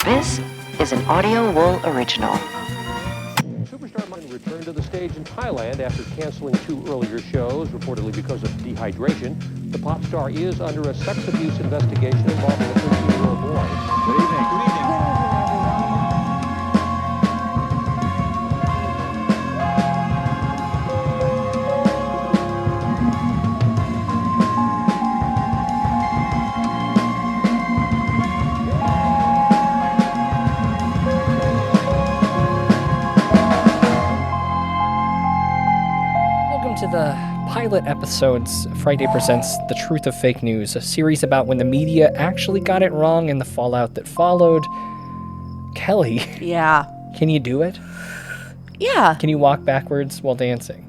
This is an Audio Wool original. Superstar Byron returned to the stage in Thailand after canceling 2 earlier shows, reportedly because of dehydration. The pop star is under a sex abuse investigation involving a 13-year-old boy. Good evening. Good evening. To the pilot episodes, Frightday presents The Truth of Fake News, a series about when the media actually got it wrong and the fallout that followed. Kelly. Yeah. Can you do it? Yeah. Can you walk backwards while dancing?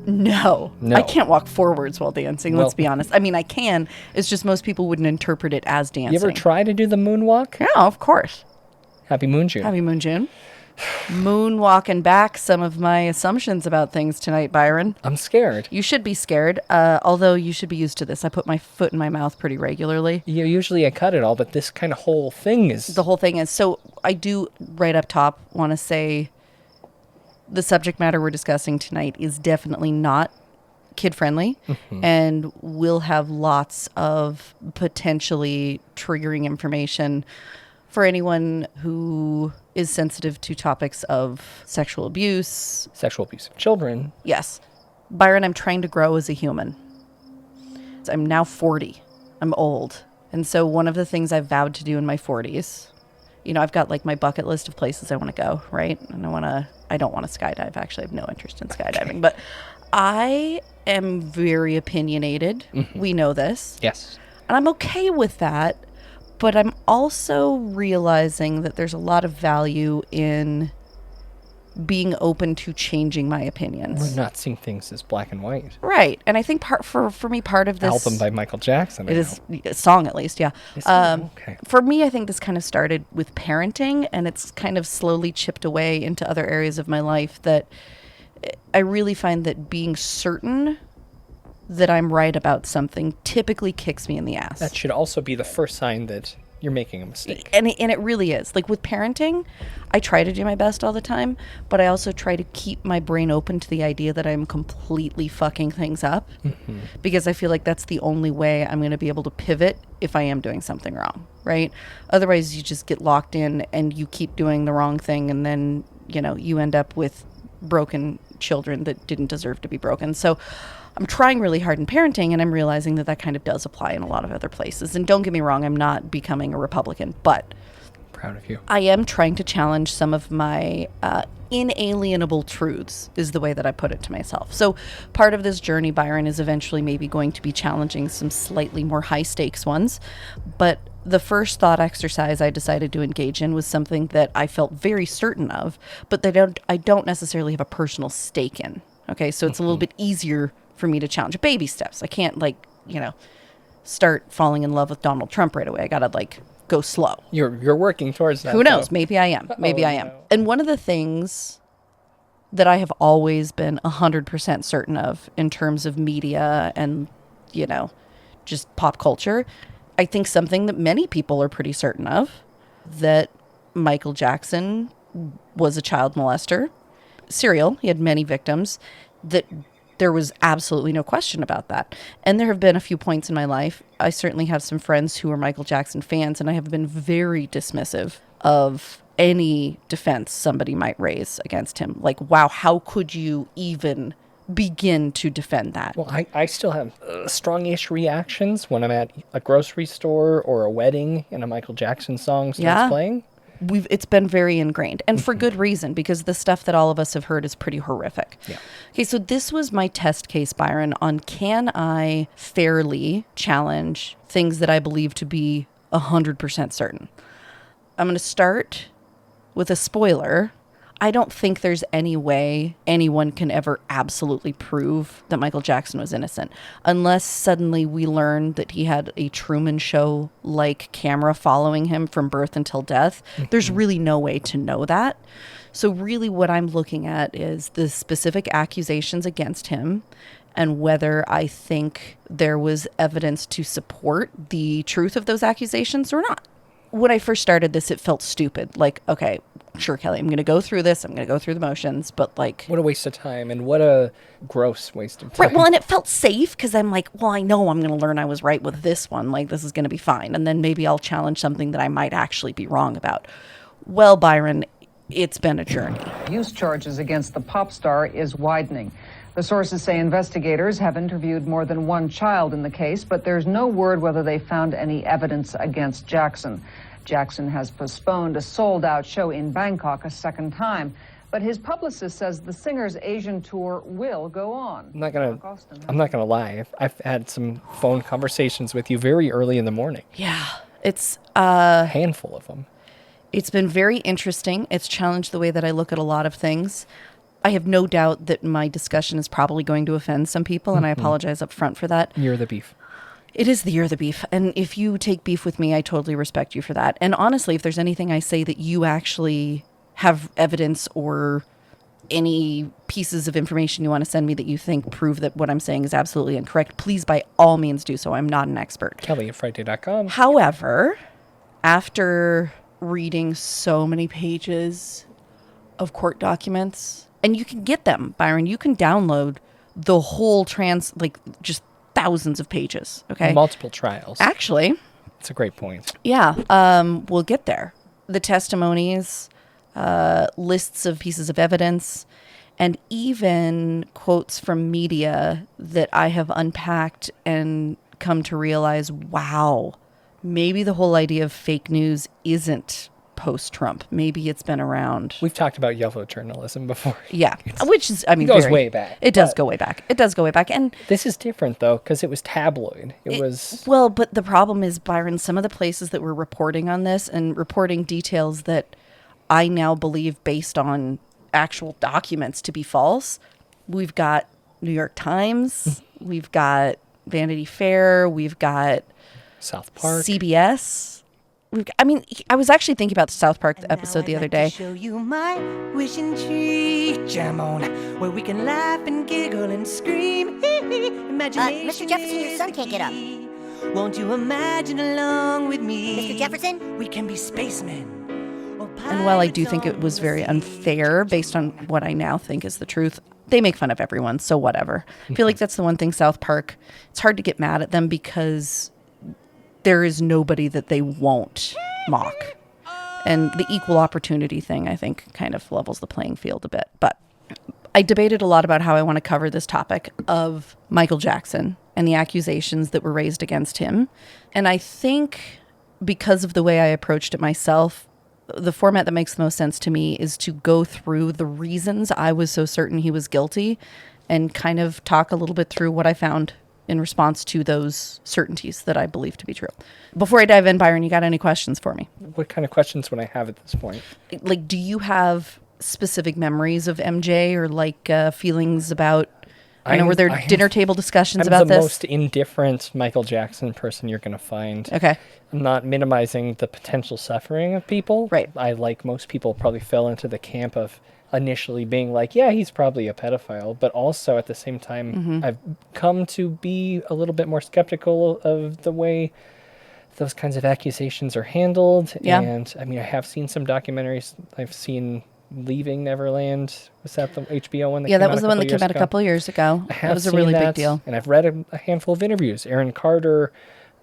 No. I can't walk forwards while dancing, let's be honest. I mean, I can. It's just most people wouldn't interpret it as dancing. You ever try to do the moonwalk? Yeah, of course. Happy Moon June. Happy Moon June. Moonwalking back some of my assumptions about things tonight, Byron. I'm scared. You should be scared, although you should be used to this. I put my foot in my mouth pretty regularly. Yeah, usually I cut it all, but this kind of whole thing is... The whole thing is... So I do, right up top, want to say the subject matter we're discussing tonight is definitely not kid-friendly, and will have lots of potentially triggering information for anyone who is sensitive to topics of sexual abuse. Sexual abuse of children. Yes. Byron, I'm trying to grow as a human. I'm now 40. I'm old. And so one of the things I've vowed to do in my 40s, I've got like my bucket list of places I want to go, right? And I don't want to skydive. Actually, I have no interest in skydiving, but I am very opinionated. We know this. Yes. And I'm okay with that. But I'm also realizing that there's a lot of value in being open to changing my opinions. We're not seeing things as black and white. Right. And I think for me, part of this... Album by Michael Jackson. It is a song, at least, yeah. Okay. For me, I think this kind of started with parenting, and it's kind of slowly chipped away into other areas of my life that I really find that being certain that I'm right about something typically kicks me in the ass. That should also be the first sign that you're making a mistake. And it really is. Like with parenting, I try to do my best all the time, but I also try to keep my brain open to the idea that I'm completely fucking things up, because I feel like that's the only way I'm going to be able to pivot if I am doing something wrong, right? Otherwise, you just get locked in and you keep doing the wrong thing, and then, you end up with broken children that didn't deserve to be broken. So I'm trying really hard in parenting, and I'm realizing that kind of does apply in a lot of other places. And don't get me wrong, I'm not becoming a Republican, but proud of you. I am trying to challenge some of my inalienable truths, is the way that I put it to myself. So part of this journey, Byron, is eventually maybe going to be challenging some slightly more high stakes ones. But the first thought exercise I decided to engage in was something that I felt very certain of, but that I don't necessarily have a personal stake in. Okay, so it's a little bit easier for me to challenge. Baby steps. I can't start falling in love with Donald Trump right away. I gotta go slow. You're working towards that. Who knows? Maybe I am. Maybe I am. No. And one of the things that I have always been 100% certain of in terms of media and, just pop culture, I think something that many people are pretty certain of, that Michael Jackson was a child molester. Serial. He had many victims. That there was absolutely no question about that. And there have been a few points in my life. I certainly have some friends who are Michael Jackson fans, and I have been very dismissive of any defense somebody might raise against him. Like, wow, how could you even begin to defend that? Well, I still have strong-ish reactions when I'm at a grocery store or a wedding and a Michael Jackson song starts playing. It's been very ingrained, and for good reason, because the stuff that all of us have heard is pretty horrific. Yeah. Okay, so this was my test case, Byron, on can I fairly challenge things that I believe to be 100% certain. I'm going to start with a spoiler. I don't think there's any way anyone can ever absolutely prove that Michael Jackson was innocent, unless suddenly we learn that he had a Truman Show-like camera following him from birth until death. There's really no way to know that. So really what I'm looking at is the specific accusations against him and whether I think there was evidence to support the truth of those accusations or not. when I first started this, it felt stupid. Like, okay, sure, Kelly, I'm going to go through this. I'm going to go through the motions. But like, What a waste of time, and what a gross waste of time. right. Well, and it felt safe because I'm like, well, I know I'm going to learn I was right with this one. Like, this is going to be fine. And then maybe I'll challenge something that I might actually be wrong about. Well, Byron, it's been a journey. Use charges against the pop star is widening. The sources say investigators have interviewed more than one child in the case, but there's no word whether they found any evidence against Jackson. Jackson has postponed a sold-out show in Bangkok a second time, but his publicist says the singer's Asian tour will go on. I'm not gonna lie. I've had some phone conversations with you very early in the morning. Yeah, it's A handful of them. It's been very interesting. It's challenged the way that I look at a lot of things. I have no doubt that my discussion is probably going to offend some people, and I apologize up front for that. You're the beef. It is the year of the beef. And if you take beef with me, I totally respect you for that. And honestly, if there's anything I say that you actually have evidence or any pieces of information you want to send me that you think prove that what I'm saying is absolutely incorrect, please by all means do so. I'm not an expert. Kelly at Frightday.com. However, after reading so many pages of court documents, and you can get them, Byron, you can download the whole just thousands of pages, okay? Multiple trials. Actually, That's a great point. yeah, we'll get there. The testimonies, lists of pieces of evidence, and even quotes from media that I have unpacked and come to realize, wow, maybe the whole idea of fake news isn't post-Trump. Maybe it's been around. We've talked about yellow journalism before. Yeah, which is, I mean, It goes way back, It does but- go way back. It does go way back. And This is different, though, because it was tabloid. It was... well, but the problem is, Byron, some of the places that were reporting on this and reporting details that I now believe based on actual documents to be false. We've got New York Times. We've got Vanity Fair. We've got South Park. CBS. I was actually thinking about the South Park episode the other day. Show you my wishing tree, jam on, where we can laugh and giggle and scream. Imagination Mr. Jefferson, your son is the can't get up. key. Won't you imagine along with me? Mr. Jefferson? We can be spacemen. or And while I do pirates think it on was the very sea. unfair based on what I now think is the truth, they make fun of everyone, so whatever. I feel like that's the one thing South Park, it's hard to get mad at them because there is nobody that they won't mock. And the equal opportunity thing, I think, kind of levels the playing field a bit. But I debated a lot about how I want to cover this topic of Michael Jackson and the accusations that were raised against him. And I think because of the way I approached it myself, the format that makes the most sense to me is to go through the reasons I was so certain he was guilty and kind of talk a little bit through what I found in response to those certainties that I believe to be true. Before I dive in, Byron, you got any questions for me? What kind of questions would I have at this point? Like, do you have specific memories of MJ or like feelings about, were there dinner table discussions about I'm the this? most indifferent Michael Jackson person you're going to find. Okay. I'm not minimizing the potential suffering of people. Right. I, like most people, probably fell into the camp of initially being like, yeah, he's probably a pedophile, but also at the same time, I've come to be a little bit more skeptical of the way those kinds of accusations are handled. Yeah. And I mean, I have seen some documentaries. I've seen Leaving Neverland. Was that the HBO one? Yeah, that was the one that came out a couple of years ago. I have That was a seen really big that, deal. and I've read a handful of interviews. Aaron Carter,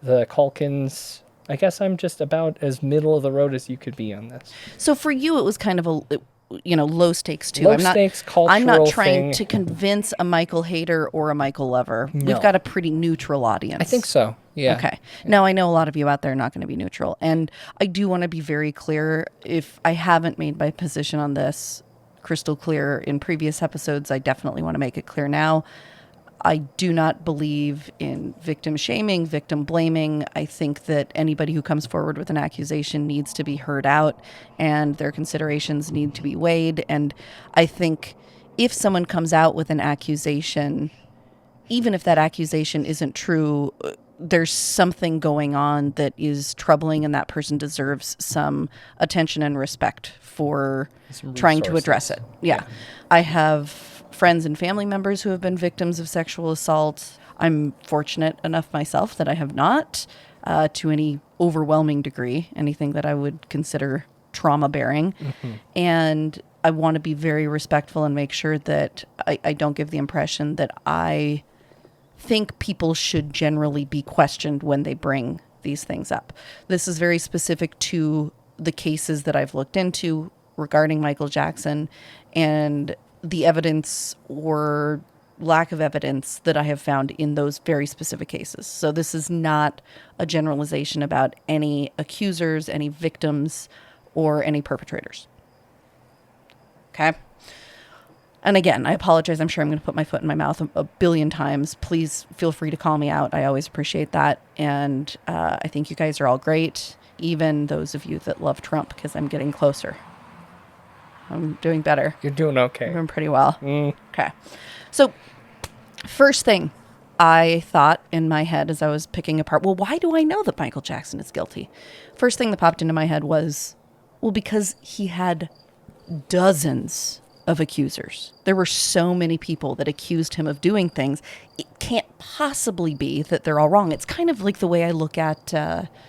the Culkins. I guess I'm just about as middle of the road as you could be on this. So for you, it was kind of a, low stakes too. Low stakes I'm not cultural trying thing. to convince a Michael hater or a Michael lover. No. We've got a pretty neutral audience. I think so. Yeah. Okay. Now, I know a lot of you out there are not going to be neutral. And I do want to be very clear. If I haven't made my position on this crystal clear in previous episodes, I definitely want to make it clear now. I do not believe in victim shaming, victim blaming. I think that anybody who comes forward with an accusation needs to be heard out and their considerations need to be weighed. And I think if someone comes out with an accusation, even if that accusation isn't true, there's something going on that is troubling and that person deserves some attention and respect for Some trying to resources. address it. Yeah. I have friends and family members who have been victims of sexual assault. I'm fortunate enough myself that I have not to any overwhelming degree, anything that I would consider trauma bearing. And I want to be very respectful and make sure that I don't give the impression that I think people should generally be questioned when they bring these things up. This is very specific to the cases that I've looked into regarding Michael Jackson and the evidence or lack of evidence that I have found in those very specific cases. So this is not a generalization about any accusers, any victims, or any perpetrators. Okay? And again, I apologize. I'm sure I'm going to put my foot in my mouth a billion times. Please feel free to call me out. I always appreciate that. And I think you guys are all great, even those of you that love Trump, because I'm getting closer. I'm doing better. You're doing okay. I'm doing pretty well. Okay. So first thing I thought in my head as I was picking apart, well, why do I know that Michael Jackson is guilty? First thing that popped into my head was, well, because he had dozens of accusers. There were so many people that accused him of doing things. It can't possibly be that they're all wrong. It's kind of like the way I look at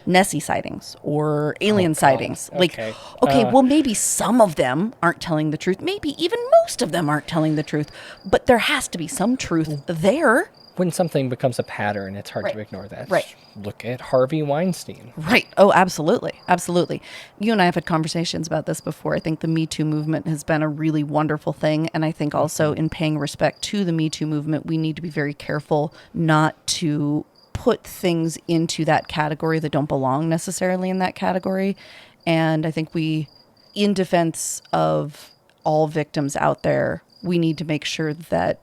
Nessie sightings or alien sightings. Like, okay, well, maybe some of them aren't telling the truth. Maybe even most of them aren't telling the truth. But there has to be some truth there. When something becomes a pattern, it's hard to ignore that. Right. Look at Harvey Weinstein. Right. Oh, absolutely. Absolutely. You and I have had conversations about this before. I think the Me Too movement has been a really wonderful thing. And I think also in paying respect to the Me Too movement, we need to be very careful not to put things into that category that don't belong necessarily in that category. And I think we, in defense of all victims out there, we need to make sure that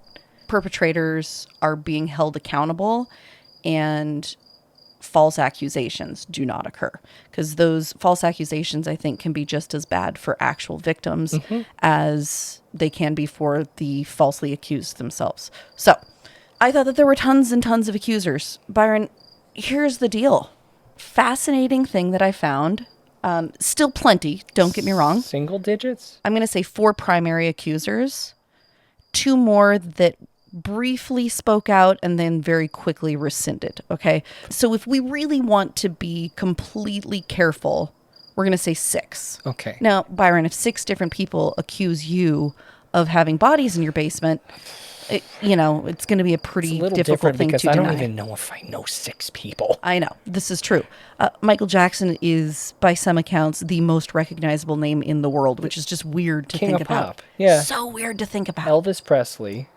perpetrators are being held accountable and false accusations do not occur, because those false accusations, I think, can be just as bad for actual victims as they can be for the falsely accused themselves. So I thought that there were tons and tons of accusers. Byron, here's the deal. Fascinating thing that I found. Still plenty, don't get me wrong. Single digits? I'm going to say 4 primary accusers, 2 more that briefly spoke out and then very quickly rescinded. Okay. So if we really want to be completely careful, we're going to say 6. Okay. Now, Byron, if 6 different people accuse you of having bodies in your basement, it's going to be a pretty difficult thing to deny. I don't even know if I know 6 people. I know. This is true. Michael Jackson is, by some accounts, the most recognizable name in the world, which is just weird to think about. Pop. Yeah. So weird to think about. Elvis Presley,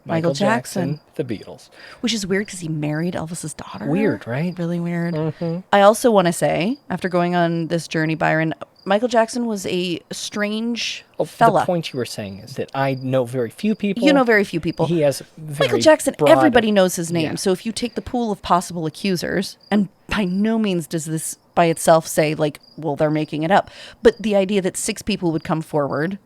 Michael Jackson, the Beatles. Which is weird because he married Elvis's daughter. Weird, right? Really weird. I also want to say, after going on this journey, Byron, Michael Jackson was a strange fella. The point you were saying is that I know very few people. You know very few people. He has very Michael Jackson, broad, everybody knows his name. Yeah. So if you take the pool of possible accusers, and by no means does this by itself say, like, well, they're making it up. But the idea that 6 people would come forward,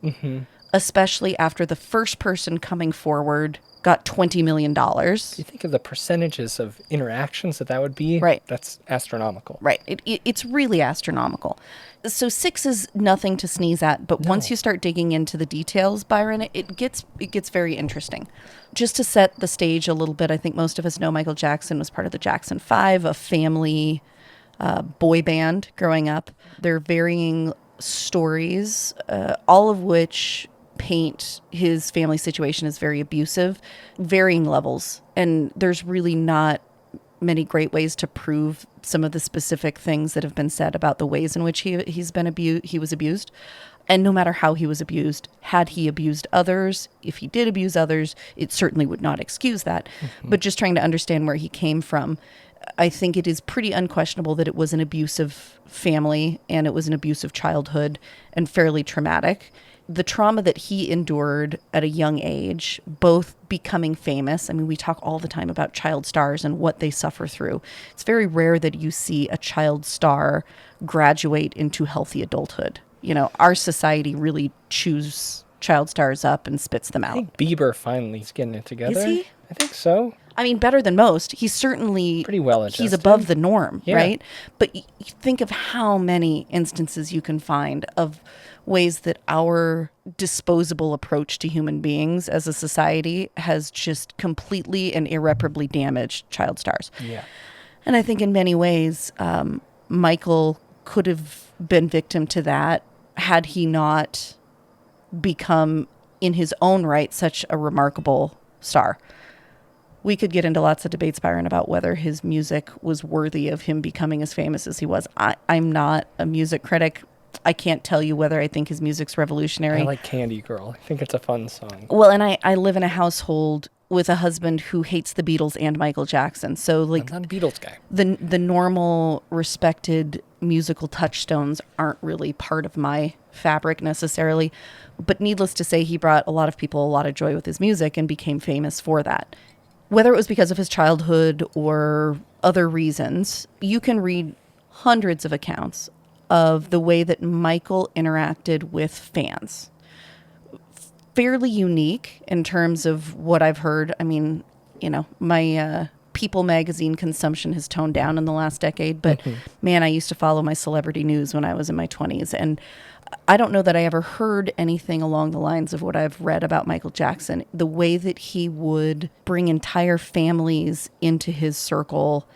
especially after the first person coming forward got $20 million. You think of the percentages of interactions that would be? Right. That's astronomical. Right. It's really astronomical. So 6 is nothing to sneeze at, but once you start digging into the details, Byron, it gets very interesting. Just to set the stage a little bit, I think most of us know Michael Jackson was part of the Jackson 5, a family boy band growing up. They're varying stories, all of which paint his family situation as very abusive, varying levels. And there's really not many great ways to prove some of the specific things that have been said about the ways in which he was abused. And no matter how he was abused, had he abused others, if he did abuse others, it certainly would not excuse that. But just trying to understand where he came from, I think it is pretty unquestionable that it was an abusive family and it was an abusive childhood and fairly traumatic. The trauma that he endured at a young age, both becoming famous. I mean, we talk all the time about child stars and what they suffer through. It's very rare that you see a child star graduate into healthy adulthood. You know, our society really chews child stars up and spits them out. I think Bieber finally is getting it together. Is he? I think so. I mean, better than most. He's certainly pretty well adjusted. He's above the norm, Yeah. right? But you think of how many instances you can find of ways that our disposable approach to human beings as a society has just completely and irreparably damaged child stars. Yeah. And I think in many ways, Michael could have been victim to that had he not become, in his own right, such a remarkable star. We could get into lots of debates, Byron, about whether his music was worthy of him becoming as famous as he was. I'm not a music critic. I can't tell you whether I think his music's revolutionary. I like Candy Girl. I think it's a fun song. Well, and I live in a household with a husband who hates the Beatles and Michael Jackson. So, like, I'm not a Beatles guy. the normal respected musical touchstones aren't really part of my fabric necessarily. But needless to say, he brought a lot of people a lot of joy with his music and became famous for that. Whether it was because of his childhood or other reasons, you can read hundreds of accounts of the way that Michael interacted with fans. Fairly unique in terms of what I've heard. I mean, you know, my People magazine consumption has toned down in the last decade, but man, I used to follow my celebrity news when I was in my 20s, and I don't know that I ever heard anything along the lines of what I've read about Michael Jackson. The way that he would bring entire families into his circle.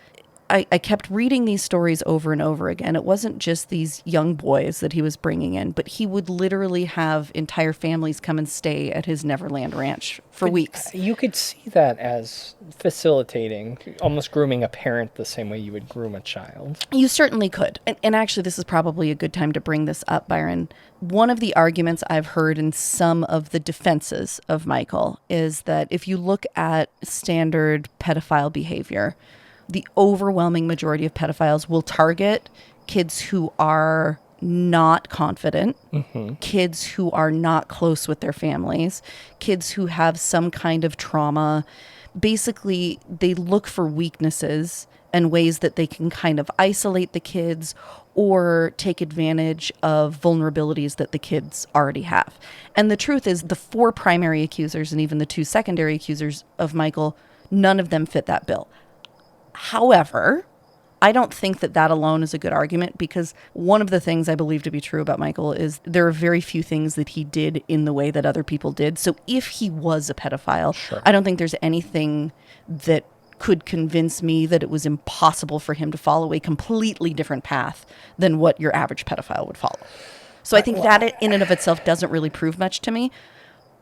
I kept reading these stories over and over again. It wasn't just these young boys that he was bringing in, but he would literally have entire families come and stay at his Neverland Ranch for weeks. You could see that as facilitating, almost grooming a parent the same way you would groom a child. You certainly could. And actually, this is probably a good time to bring this up, Byron. One of the arguments I've heard in some of the defenses of Michael is that if you look at standard pedophile behavior, the overwhelming majority of pedophiles will target kids who are not confident, kids who are not close with their families, kids who have some kind of trauma. Basically, they look for weaknesses and ways that they can kind of isolate the kids or take advantage of vulnerabilities that the kids already have. And the truth is, the 4 primary accusers and even the 2 secondary accusers of Michael, none of them fit that bill. However, I don't think that that alone is a good argument, because one of the things I believe to be true about Michael is there are very few things that he did in the way that other people did. So if he was a pedophile, I don't think there's anything that could convince me that it was impossible for him to follow a completely different path than what your average pedophile would follow. So I think that in and of itself doesn't really prove much to me.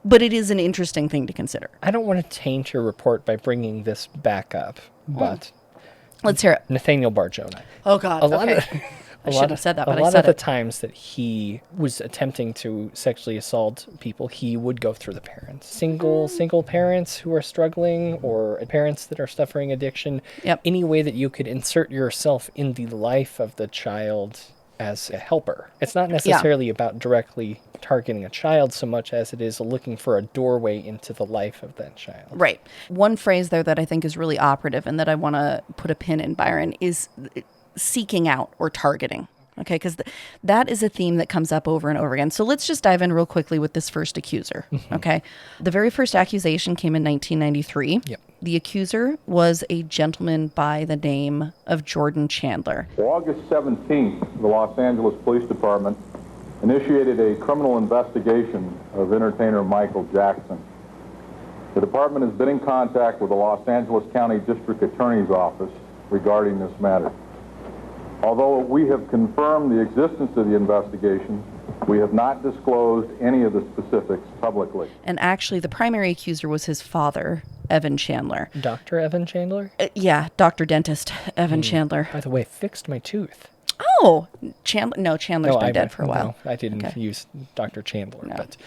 But it is an interesting thing to consider. I don't want to taint your report by bringing this back up, but let's hear it. Nathaniel Barjona. Oh, God. I shouldn't have said that, but I said it. A lot of the times that he was attempting to sexually assault people, he would go through the parents. Single parents who are struggling, or parents that are suffering addiction. Yep. Any way that you could insert yourself in the life of the child as a helper. It's not necessarily about directly targeting a child so much as it is looking for a doorway into the life of that child. Right. One phrase there that I think is really operative and that I want to put a pin in, Byron, is seeking out or targeting. Okay, because that is a theme that comes up over and over again. So let's just dive in real quickly with this first accuser. Okay. The very first accusation came in 1993. Yep. The accuser was a gentleman by the name of Jordan Chandler. August 17th, the Los Angeles Police Department initiated a criminal investigation of entertainer Michael Jackson. The department has been in contact with the Los Angeles County District Attorney's Office regarding this matter. Although we have confirmed the existence of the investigation, we have not disclosed any of the specifics publicly. And actually, the primary accuser was his father, Evan Chandler. Dr. Evan Chandler? Yeah, Dr. Dentist Evan Chandler. By the way, fixed my tooth. Oh, Chandler's been dead for a while. No, I didn't use Dr. Chandler, but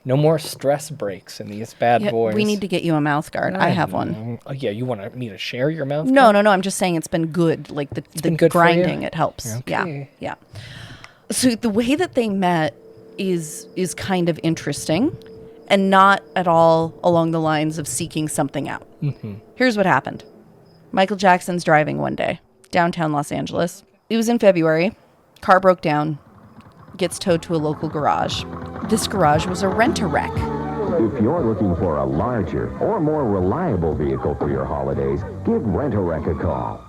no more stress breaks in these bad boys. We need to get you a mouth guard. I have one. Oh, yeah, you want me to share your mouth guard? No, I'm just saying it's been good. Like the good grinding, it helps. Okay. Yeah. So the way that they met is kind of interesting and not at all along the lines of seeking something out. Here's what happened. Michael Jackson's driving one day, downtown Los Angeles. It was in February. Car broke down, gets towed to a local garage. This garage was a rent-a-wreck. If you're looking for a larger or more reliable vehicle for your holidays, give Rent-A-Wreck a call.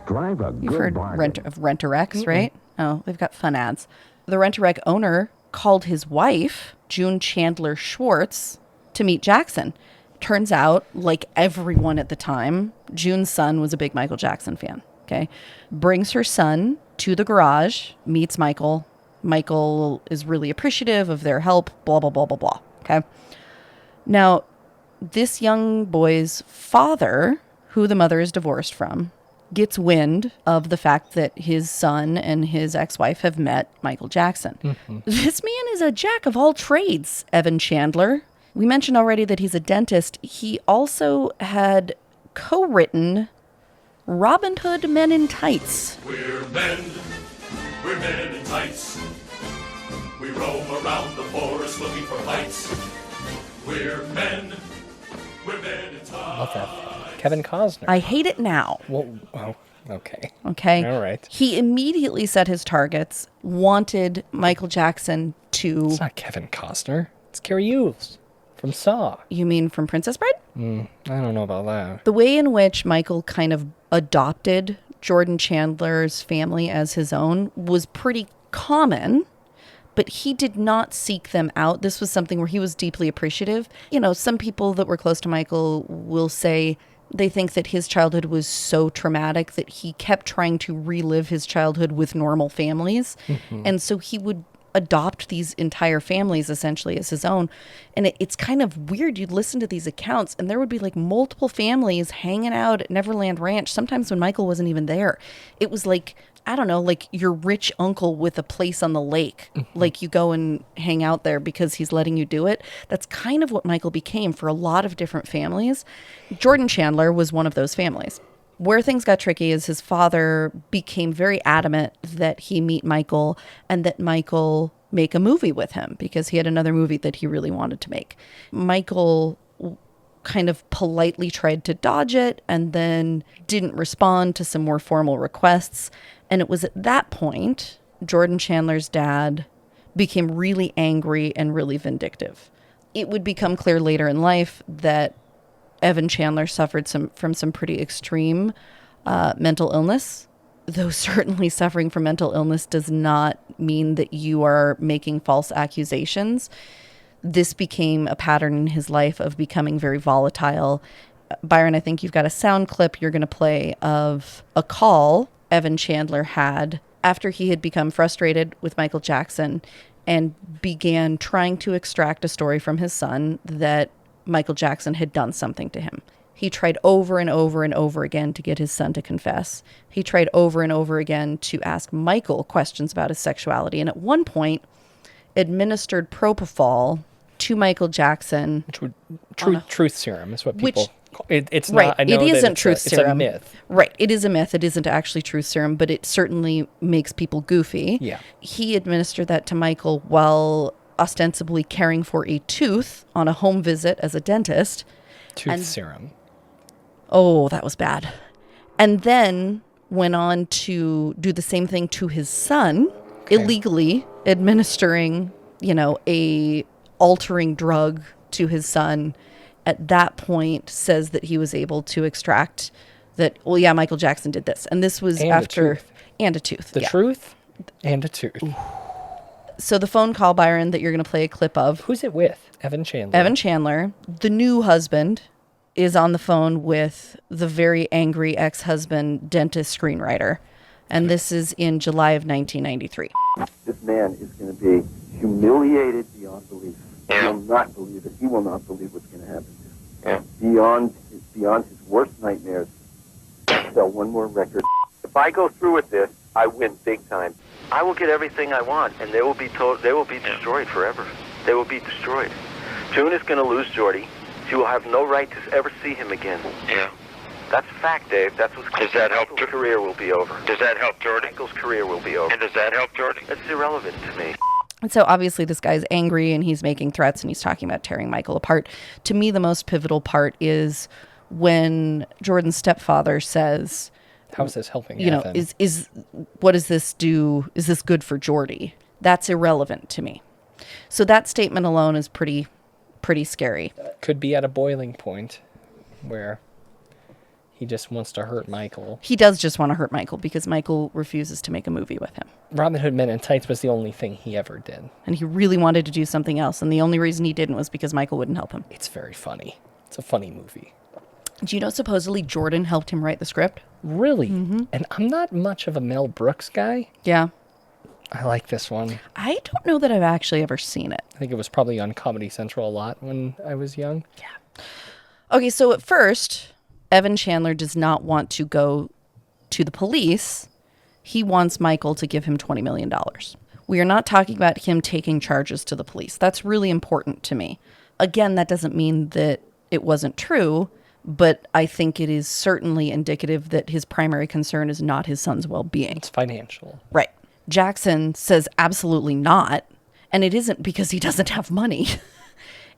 Drive a You've good heard bargain. of rent-a-wrecks, right? Oh, they've got fun ads. The rent-a-wreck owner called his wife, June Chandler Schwartz, to meet Jackson. Turns out, like everyone at the time, June's son was a big Michael Jackson fan. okay, brings her son to the garage, meets Michael. Michael is really appreciative of their help, blah, blah, blah, blah, blah, okay? Now, this young boy's father, who the mother is divorced from, gets wind of the fact that his son and his ex-wife have met Michael Jackson. This man is a jack of all trades, Evan Chandler. We mentioned already that he's a dentist. He also had co-written Robin Hood Men in Tights. We're men in tights. We roam around the forest looking for fights. We're men in tights. Love that. Kevin Costner. I hate it now. Well, oh, okay. Okay. All right. He immediately set his targets, wanted Michael Jackson to... It's not Kevin Costner. It's Carrie Hughes from Saw. You mean from Princess Bride? I don't know about that. The way in which Michael kind of adopted Jordan Chandler's family as his own was pretty common, but he did not seek them out. This was something where he was deeply appreciative. You know, some people that were close to Michael will say they think that his childhood was so traumatic that he kept trying to relive his childhood with normal families. And so he would adopt these entire families essentially as his own. And it's kind of weird. You'd listen to these accounts and there would be like multiple families hanging out at Neverland Ranch, sometimes when Michael wasn't even there. It was like, I don't know, like your rich uncle with a place on the lake. Like you go and hang out there because he's letting you do it. That's kind of what Michael became for a lot of different families. Jordan Chandler was one of those families. Where things got tricky is his father became very adamant that he meet Michael and that Michael make a movie with him because he had another movie that he really wanted to make. Michael kind of politely tried to dodge it and then didn't respond to some more formal requests. And it was at that point, Jordan Chandler's dad became really angry and really vindictive. It would become clear later in life that Evan Chandler suffered from some pretty extreme mental illness, though certainly suffering from mental illness does not mean that you are making false accusations. This became a pattern in his life of becoming very volatile. Byron, I think you've got a sound clip you're going to play of a call Evan Chandler had after he had become frustrated with Michael Jackson and began trying to extract a story from his son that Michael Jackson had done something to him. He tried over and over and over again to get his son to confess. He tried over and over again to ask Michael questions about his sexuality. And at one point, administered propofol to Michael Jackson. Which would, truth serum is what people call it. It's right, not, I know it that isn't truth serum. It's a myth. Right, it is a myth. It isn't actually truth serum, but it certainly makes people goofy. Yeah. He administered that to Michael while ostensibly caring for a tooth on a home visit as a dentist. Tooth serum. Oh, that was bad. And then went on to do the same thing to his son, illegally administering, a altering drug to his son. At that point, says that he was able to extract that, well, yeah, Michael Jackson did this. And this was after... And a tooth. The truth and a tooth. Ooh. So the phone call, Byron, that you're going to play a clip of. Who's it with? Evan Chandler. Evan Chandler. The new husband is on the phone with the very angry ex-husband, dentist, screenwriter. And this is in July of 1993. This man is going to be humiliated beyond belief. He will not believe it. He will not believe what's going to happen to him. Beyond his worst nightmares. Sell one more record. If I go through with this, I win big time. I will get everything I want, and they will be destroyed forever. They will be destroyed. June is going to lose Jordy. She will have no right to ever see him again. Yeah. That's a fact, Dave. That's what's going to happen. Michael's career will be over. Does that help Jordy? Michael's career will be over. And does that help Jordy? It's irrelevant to me. And so obviously this guy's angry and he's making threats and he's talking about tearing Michael apart. To me, the most pivotal part is when Jordan's stepfather says, how is this helping? Is what does this do? Is this good for Jordy? That's irrelevant to me. So that statement alone is pretty scary. Could be at a boiling point where he just wants to hurt Michael. He does just want to hurt Michael because Michael refuses to make a movie with him. Robin Hood Men in Tights was the only thing he ever did. And he really wanted to do something else. And the only reason he didn't was because Michael wouldn't help him. It's very funny. It's a funny movie. Do you know supposedly Jordan helped him write the script? Really? And I'm not much of a Mel Brooks guy. Yeah. I like this one. I don't know that I've actually ever seen it. I think it was probably on Comedy Central a lot when I was young. Yeah. Okay, so at first, Evan Chandler does not want to go to the police. He wants Michael to give him $20 million. We are not talking about him taking charges to the police. That's really important to me. Again, that doesn't mean that it wasn't true, but I think it is certainly indicative that his primary concern is not his son's well-being. It's financial. Right. Jackson says absolutely not, and it isn't because he doesn't have money.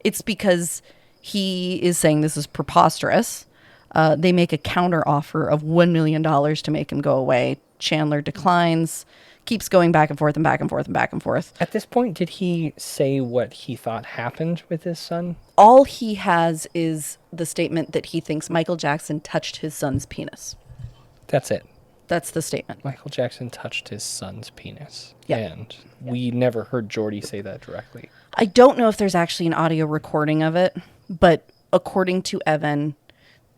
It's because he is saying this is preposterous. They make a counter offer of $1 million to make him go away. Chandler declines, keeps going back and forth and back and forth and back and forth. At this point, did he say what he thought happened with his son? All he has is the statement that he thinks Michael Jackson touched his son's penis. That's it. That's the statement. Michael Jackson touched his son's penis. Yeah. And we never heard Jordy say that directly. I don't know if there's actually an audio recording of it, but according to Evan,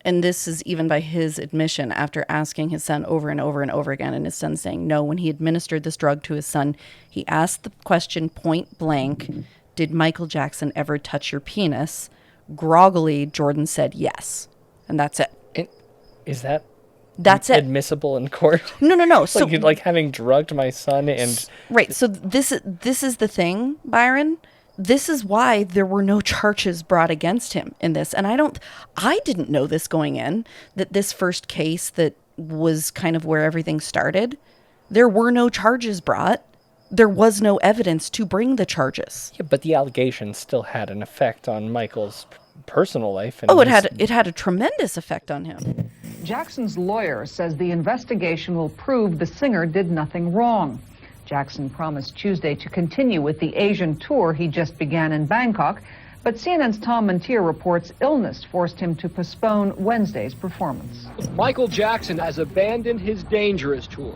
and this is even by his admission after asking his son over and over and over again, and his son saying no, when he administered this drug to his son, he asked the question point blank, did Michael Jackson ever touch your penis? Groggily, Jordan said yes. And that's it. That's it. Admissible in court? No. So like having drugged my son and... Right. So this is the thing, Byron. This is why there were no charges brought against him in this. And I didn't know this going in, that this first case that was kind of where everything started, there were no charges brought. There was no evidence to bring the charges. Yeah, but the allegations still had an effect on Michael's personal life. And it had a tremendous effect on him. Jackson's lawyer says the investigation will prove the singer did nothing wrong. Jackson promised Tuesday to continue with the Asian tour he just began in Bangkok, but CNN's Tom Montier reports illness forced him to postpone Wednesday's performance. Michael Jackson has abandoned his Dangerous tour.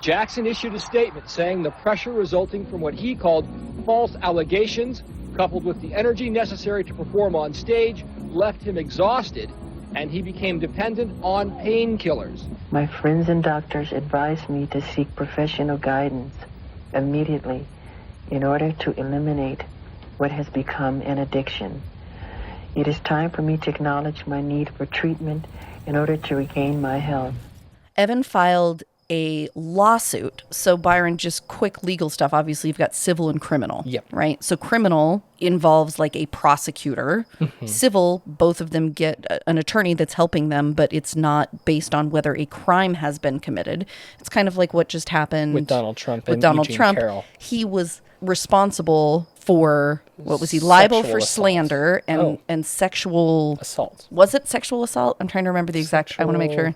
Jackson issued a statement saying the pressure resulting from what he called false allegations, coupled with the energy necessary to perform on stage, left him exhausted, and he became dependent on painkillers. My friends and doctors advised me to seek professional guidance immediately in order to eliminate what has become an addiction. It is time for me to acknowledge my need for treatment in order to regain my health. Evan filed a lawsuit. So Byron, just quick legal stuff. Obviously, you've got civil and criminal. Yep. Right? So criminal involves like a prosecutor. Mm-hmm. Civil, both of them get an attorney that's helping them, but it's not based on whether a crime has been committed. It's kind of like what just happened with Donald Trump with and Donald Eugene Trump. Carroll. He was responsible for, what was he, libel Sexual for assault. slander and sexual assault. Was it sexual assault? I'm trying to remember the exact, I want to make sure.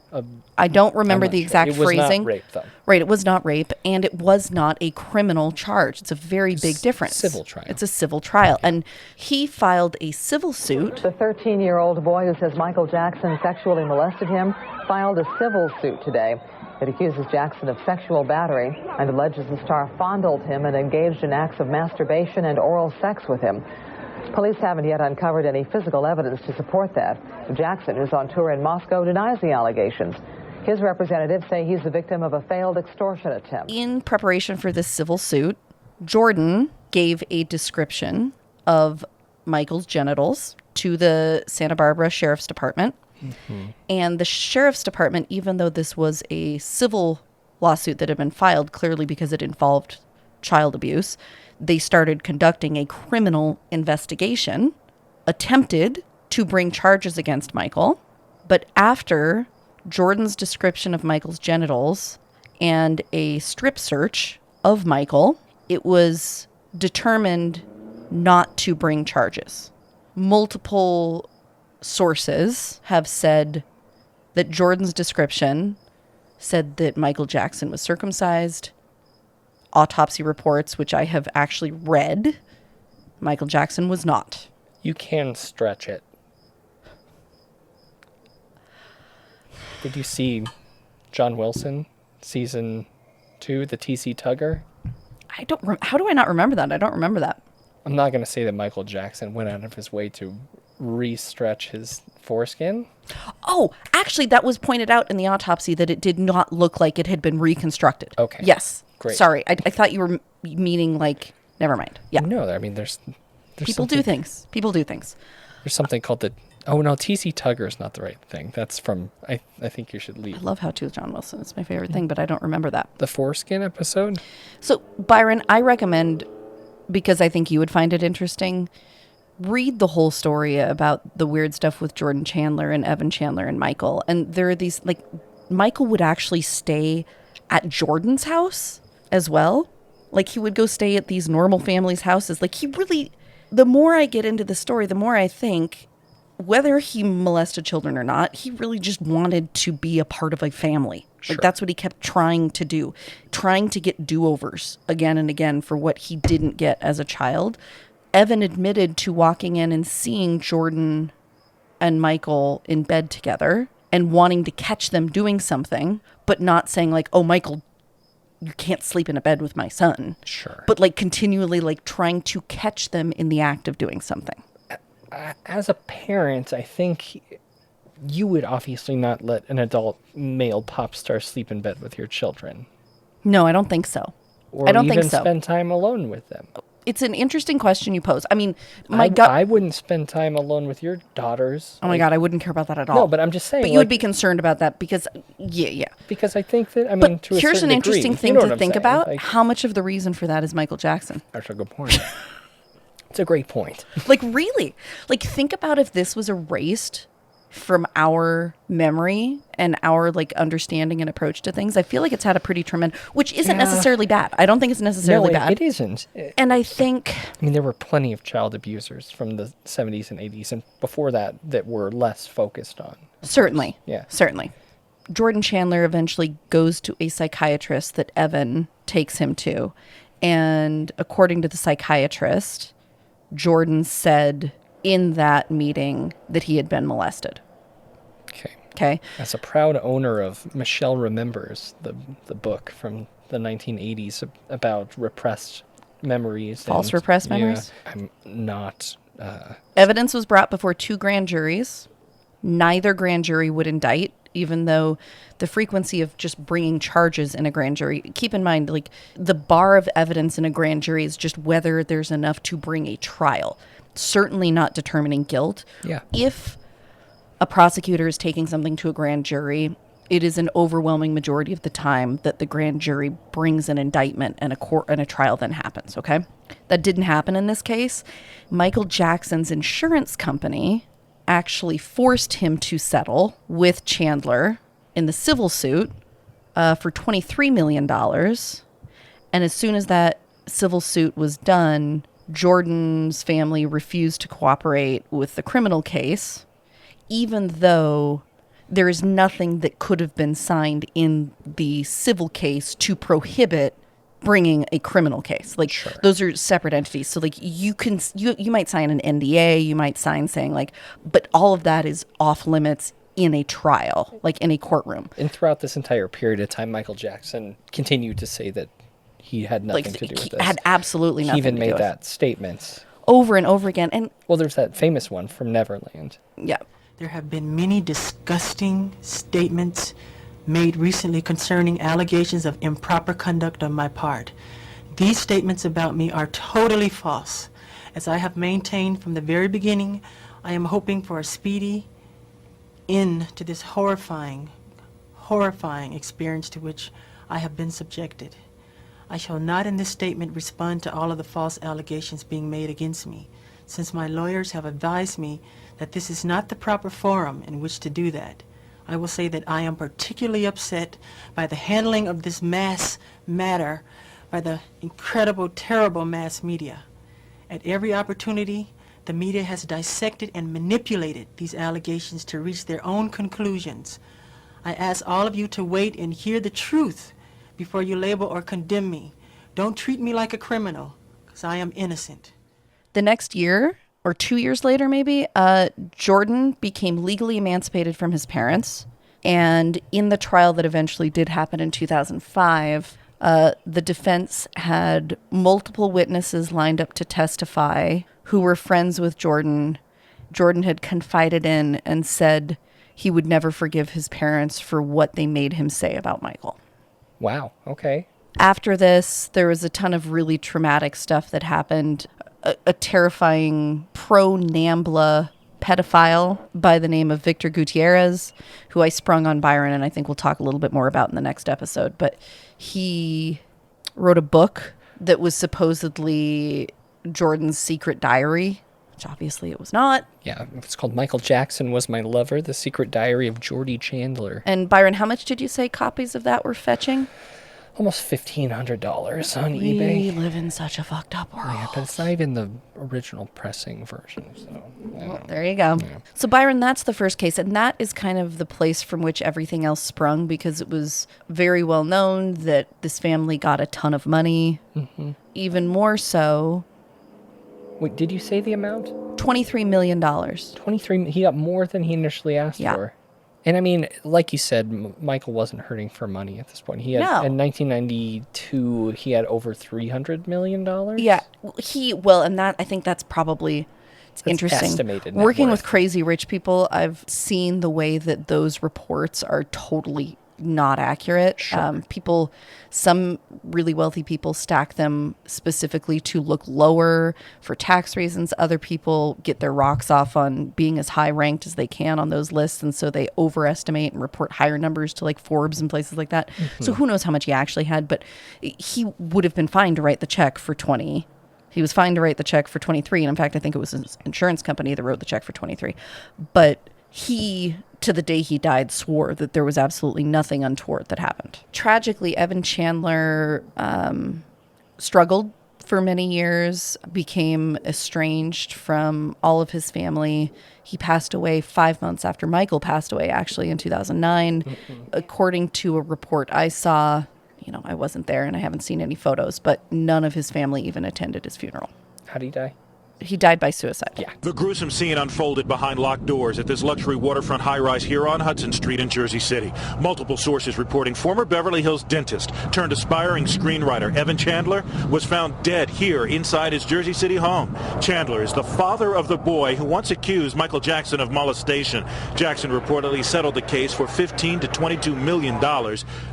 I don't remember the exact It was phrasing. not rape, though. Right, it was not rape, and it was not a criminal charge. It's a very big difference. Civil trial. It's a civil trial, and he filed a civil suit. The 13-year-old boy who says Michael Jackson sexually molested him filed a civil suit today. It accuses Jackson of sexual battery and alleges the star fondled him and engaged in acts of masturbation and oral sex with him. Police haven't yet uncovered any physical evidence to support that. Jackson, who's on tour in Moscow, denies the allegations. His representatives say he's the victim of a failed extortion attempt. In preparation for this civil suit, Jordan gave a description of Michael's genitals to the Santa Barbara Sheriff's Department. Mm-hmm. And the Sheriff's Department, even though this was a civil lawsuit that had been filed, clearly because it involved child abuse, they started conducting a criminal investigation, attempted to bring charges against Michael. But after Jordan's description of Michael's genitals and a strip search of Michael, it was determined not to bring charges. Multiple sources have said that Jordan's description said that Michael Jackson was circumcised. Autopsy reports, which I have actually read, Michael Jackson was not. You can stretch it. Did you see John Wilson, season 2, the T.C. Tugger? How do I not remember that? I don't remember that. I'm not going to say that Michael Jackson went out of his way to re-stretch his foreskin. Oh, actually, that was pointed out in the autopsy that it did not look like it had been reconstructed. Okay. Yes. Great. Sorry, I thought you were meaning like, never mind. Yeah. No, I mean, there's People do things. People do things. There's something called oh no, TC Tugger is not the right thing. That's from, I think you should leave. I love How To with John Wilson. It's my favorite thing, but I don't remember that. The foreskin episode? So, Byron, I recommend, because I think you would find it interesting, read the whole story about the weird stuff with Jordan Chandler and Evan Chandler and Michael. And there are these, like, Michael would actually stay at Jordan's house as well. Like, he would go stay at these normal families' houses. Like, he really, the more I get into the story, the more I think, whether he molested children or not, he really just wanted to be a part of a family. Sure. Like, that's what he kept trying to do, trying to get do-overs again and again for what he didn't get as a child. Evan admitted to walking in and seeing Jordan and Michael in bed together and wanting to catch them doing something, but not saying like, oh, Michael, you can't sleep in a bed with my son. Sure. But like continually like trying to catch them in the act of doing something. As a parent, I think you would obviously not let an adult male pop star sleep in bed with your children. No, I don't think so. Or I don't even think so. spend time alone with them. It's an interesting question you pose. I mean, I wouldn't spend time alone with your daughters. Oh my God, I wouldn't care about that at all. No, but I'm just saying. But you would be concerned about that because, yeah. Because I think that, to a certain degree. Here's an interesting thing you know to think about. Like, how much of the reason for that is Michael Jackson? That's a good point. It's a great point. Like, really? Like, think about if this was erased from our memory and our, like, understanding and approach to things. I feel like it's had a pretty tremendous, which isn't necessarily bad. I don't think it's necessarily bad. It isn't. And I think... I mean, there were plenty of child abusers from the 70s and 80s and before that were less focused on. Certainly. Yeah. Certainly. Jordan Chandler eventually goes to a psychiatrist that Evan takes him to. And according to the psychiatrist, Jordan said in that meeting that he had been molested. Okay. As a proud owner of Michelle Remembers, the book from the 1980s about repressed memories. False repressed memories? I'm not... Evidence was brought before 2 grand juries. Neither grand jury would indict, even though the frequency of just bringing charges in a grand jury, keep in mind, like, the bar of evidence in a grand jury is just whether there's enough to bring a trial. Certainly not determining guilt. Yeah. If a prosecutor is taking something to a grand jury, it is an overwhelming majority of the time that the grand jury brings an indictment and a trial then happens, okay? That didn't happen in this case. Michael Jackson's insurance company actually forced him to settle with Chandler in the civil suit for $23 million. And as soon as that civil suit was done, Jordan's family refused to cooperate with the criminal case, even though there is nothing that could have been signed in the civil case to prohibit bringing a criminal case. Like, sure. Those are separate entities. So, like, you might sign an NDA, you might sign saying, like, but all of that is off limits in a trial, like in a courtroom. And throughout this entire period of time, Michael Jackson continued to say that he had nothing to do with this. He had absolutely nothing to do with it. He even made that statement. Over and over again. And well, there's that famous one from Neverland. Yeah. There have been many disgusting statements made recently concerning allegations of improper conduct on my part. These statements about me are totally false. As I have maintained from the very beginning, I am hoping for a speedy end to this horrifying experience to which I have been subjected. I shall not in this statement respond to all of the false allegations being made against me, since my lawyers have advised me that this is not the proper forum in which to do that. I will say that I am particularly upset by the handling of this mass matter by the incredible, terrible mass media. At every opportunity, the media has dissected and manipulated these allegations to reach their own conclusions. I ask all of you to wait and hear the truth before you label or condemn me. Don't treat me like a criminal, because I am innocent. The next year, or 2 years later maybe, Jordan became legally emancipated from his parents. And in the trial that eventually did happen in 2005, the defense had multiple witnesses lined up to testify who were friends with Jordan Jordan had confided in and said he would never forgive his parents for what they made him say about Michael. Wow. Okay. After this, there was a ton of really traumatic stuff that happened. A terrifying pro-NAMBLA pedophile by the name of Victor Gutierrez, who I sprung on Byron, and I think we'll talk a little bit more about in the next episode. But he wrote a book that was supposedly Jordan's secret diary, which obviously it was not. Yeah, it's called Michael Jackson Was My Lover, The Secret Diary of Geordie Chandler. And Byron, how much did you say copies of that were fetching? Almost $1,500 on We eBay. live in such a fucked up world. Yeah, but it's not even the original pressing version. So well, there you go. Yeah. So Byron, that's the first case, and that is kind of the place from which everything else sprung, because it was very well known that this family got a ton of money. Mm-hmm. Even more so. Wait, did you say the amount? $23 million. He got more than he initially asked for. And I mean, like you said, Michael wasn't hurting for money at this point. He had, in 1992, he had over $300 million. Yeah, and that, I think that's probably interesting. Estimated Working with crazy rich people, I've seen the way that those reports are totally not accurate. Sure. Some really wealthy people stack them specifically to look lower for tax reasons. Other people get their rocks off on being as high ranked as they can on those lists, and so they overestimate and report higher numbers to like Forbes and places like that. Mm-hmm. So who knows how much he actually had, but he would have been fine to write the check for 20. He was fine to write the check for 23, and in fact I think it was his insurance company that wrote the check for 23. But he, to the day he died, swore that there was absolutely nothing untoward that happened. Tragically, Evan Chandler struggled for many years, became estranged from all of his family. He passed away 5 months after Michael passed away, actually, in 2009. Mm-hmm. According to a report I saw, I wasn't there and I haven't seen any photos, but none of his family even attended his funeral. How did he die? He died by suicide. Yeah. The gruesome scene unfolded behind locked doors at this luxury waterfront high-rise here on Hudson Street in Jersey City. Multiple sources reporting former Beverly Hills dentist turned aspiring screenwriter Evan Chandler was found dead here inside his Jersey City home. Chandler is the father of the boy who once accused Michael Jackson of molestation. Jackson reportedly settled the case for $15 to $22 million.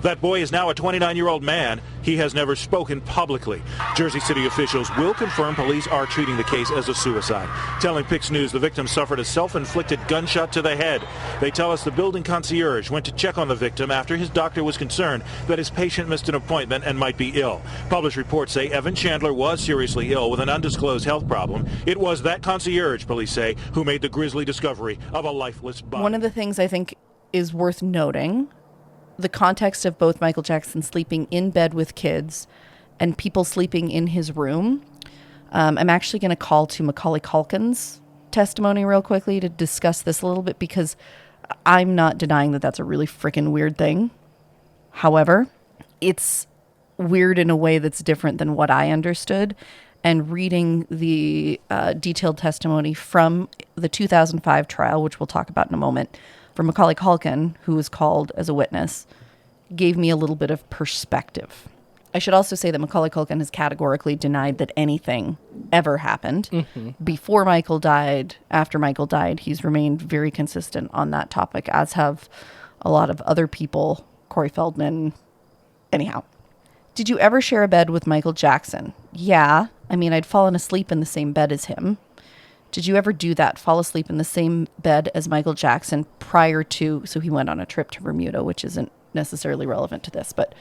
That boy is now a 29-year-old man. He has never spoken publicly. Jersey City officials will confirm police are treating the case as a suicide. Telling Pix News the victim suffered a self-inflicted gunshot to the head. They tell us the building concierge went to check on the victim after his doctor was concerned that his patient missed an appointment and might be ill. Published reports say Evan Chandler was seriously ill with an undisclosed health problem. It was that concierge, police say, who made the grisly discovery of a lifeless body. One of the things I think is worth noting, the context of both Michael Jackson sleeping in bed with kids and people sleeping in his room. I'm actually going to call to Macaulay Culkin's testimony real quickly to discuss this a little bit, because I'm not denying that that's a really freaking weird thing. However, it's weird in a way that's different than what I understood. And reading the detailed testimony from the 2005 trial, which we'll talk about in a moment, from Macaulay Culkin, who was called as a witness, gave me a little bit of perspective. I should also say that Macaulay Culkin has categorically denied that anything ever happened. Mm-hmm. Before Michael died, after Michael died, he's remained very consistent on that topic, as have a lot of other people, Corey Feldman. Anyhow, did you ever share a bed with Michael Jackson? Yeah. I mean, I'd fallen asleep in the same bed as him. Did you ever do that, fall asleep in the same bed as Michael Jackson prior to, so he went on a trip to Bermuda, which isn't necessarily relevant to this, but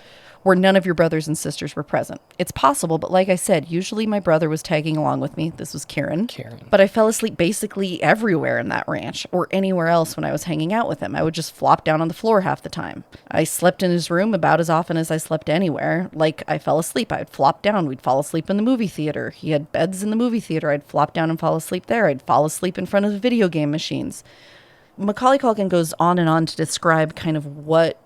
where none of your brothers and sisters were present? It's possible, but like I said, usually my brother was tagging along with me. This was Kieran. But I fell asleep basically everywhere in that ranch or anywhere else when I was hanging out with him. I would just flop down on the floor half the time. I slept in his room about as often as I slept anywhere. Like, I fell asleep, I'd flop down. We'd fall asleep in the movie theater. He had beds in the movie theater. I'd flop down and fall asleep there. I'd fall asleep in front of the video game machines. Macaulay Culkin goes on and on to describe kind of what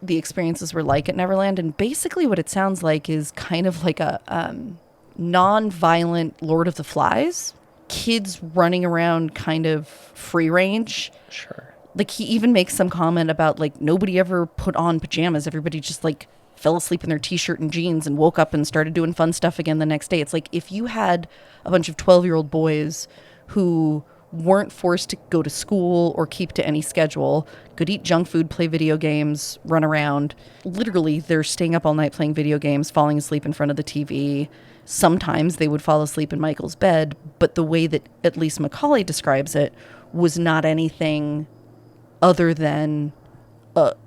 the experiences were like at Neverland, and basically what it sounds like is kind of like a non-violent Lord of the Flies. Kids running around kind of free range. Sure. Like, he even makes some comment about, like, nobody ever put on pajamas. Everybody just, like, fell asleep in their t-shirt and jeans and woke up and started doing fun stuff again the next day. It's like if you had a bunch of 12-year-old boys who weren't forced to go to school or keep to any schedule, could eat junk food, play video games, run around. Literally, they're staying up all night playing video games, falling asleep in front of the TV. Sometimes they would fall asleep in Michael's bed, but the way that at least Macaulay describes it was not anything other than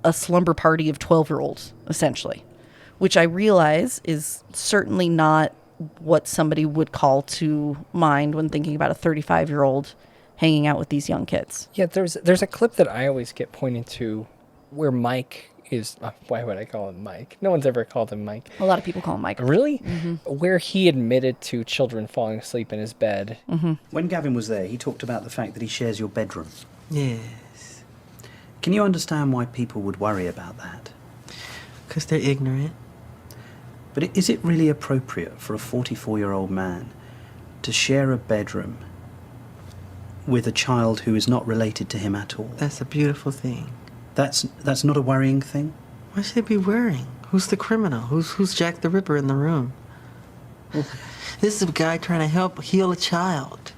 a slumber party of 12-year-olds, essentially, which I realize is certainly not what somebody would call to mind when thinking about a 35-year-old hanging out with these young kids. Yeah, there's a clip that I always get pointed to where Mike is... why would I call him Mike? No one's ever called him Mike. A lot of people call him Mike. Really? Mm-hmm. Where he admitted to children falling asleep in his bed. Mm-hmm. When Gavin was there, he talked about the fact that he shares your bedroom. Yes. Can you understand why people would worry about that? Because they're ignorant. But is it really appropriate for a 44-year-old man to share a bedroom with a child who is not related to him at all? That's a beautiful thing. That's not a worrying thing? Why should they be worrying? Who's the criminal? Who's Jack the Ripper in the room? This is a guy trying to help heal a child.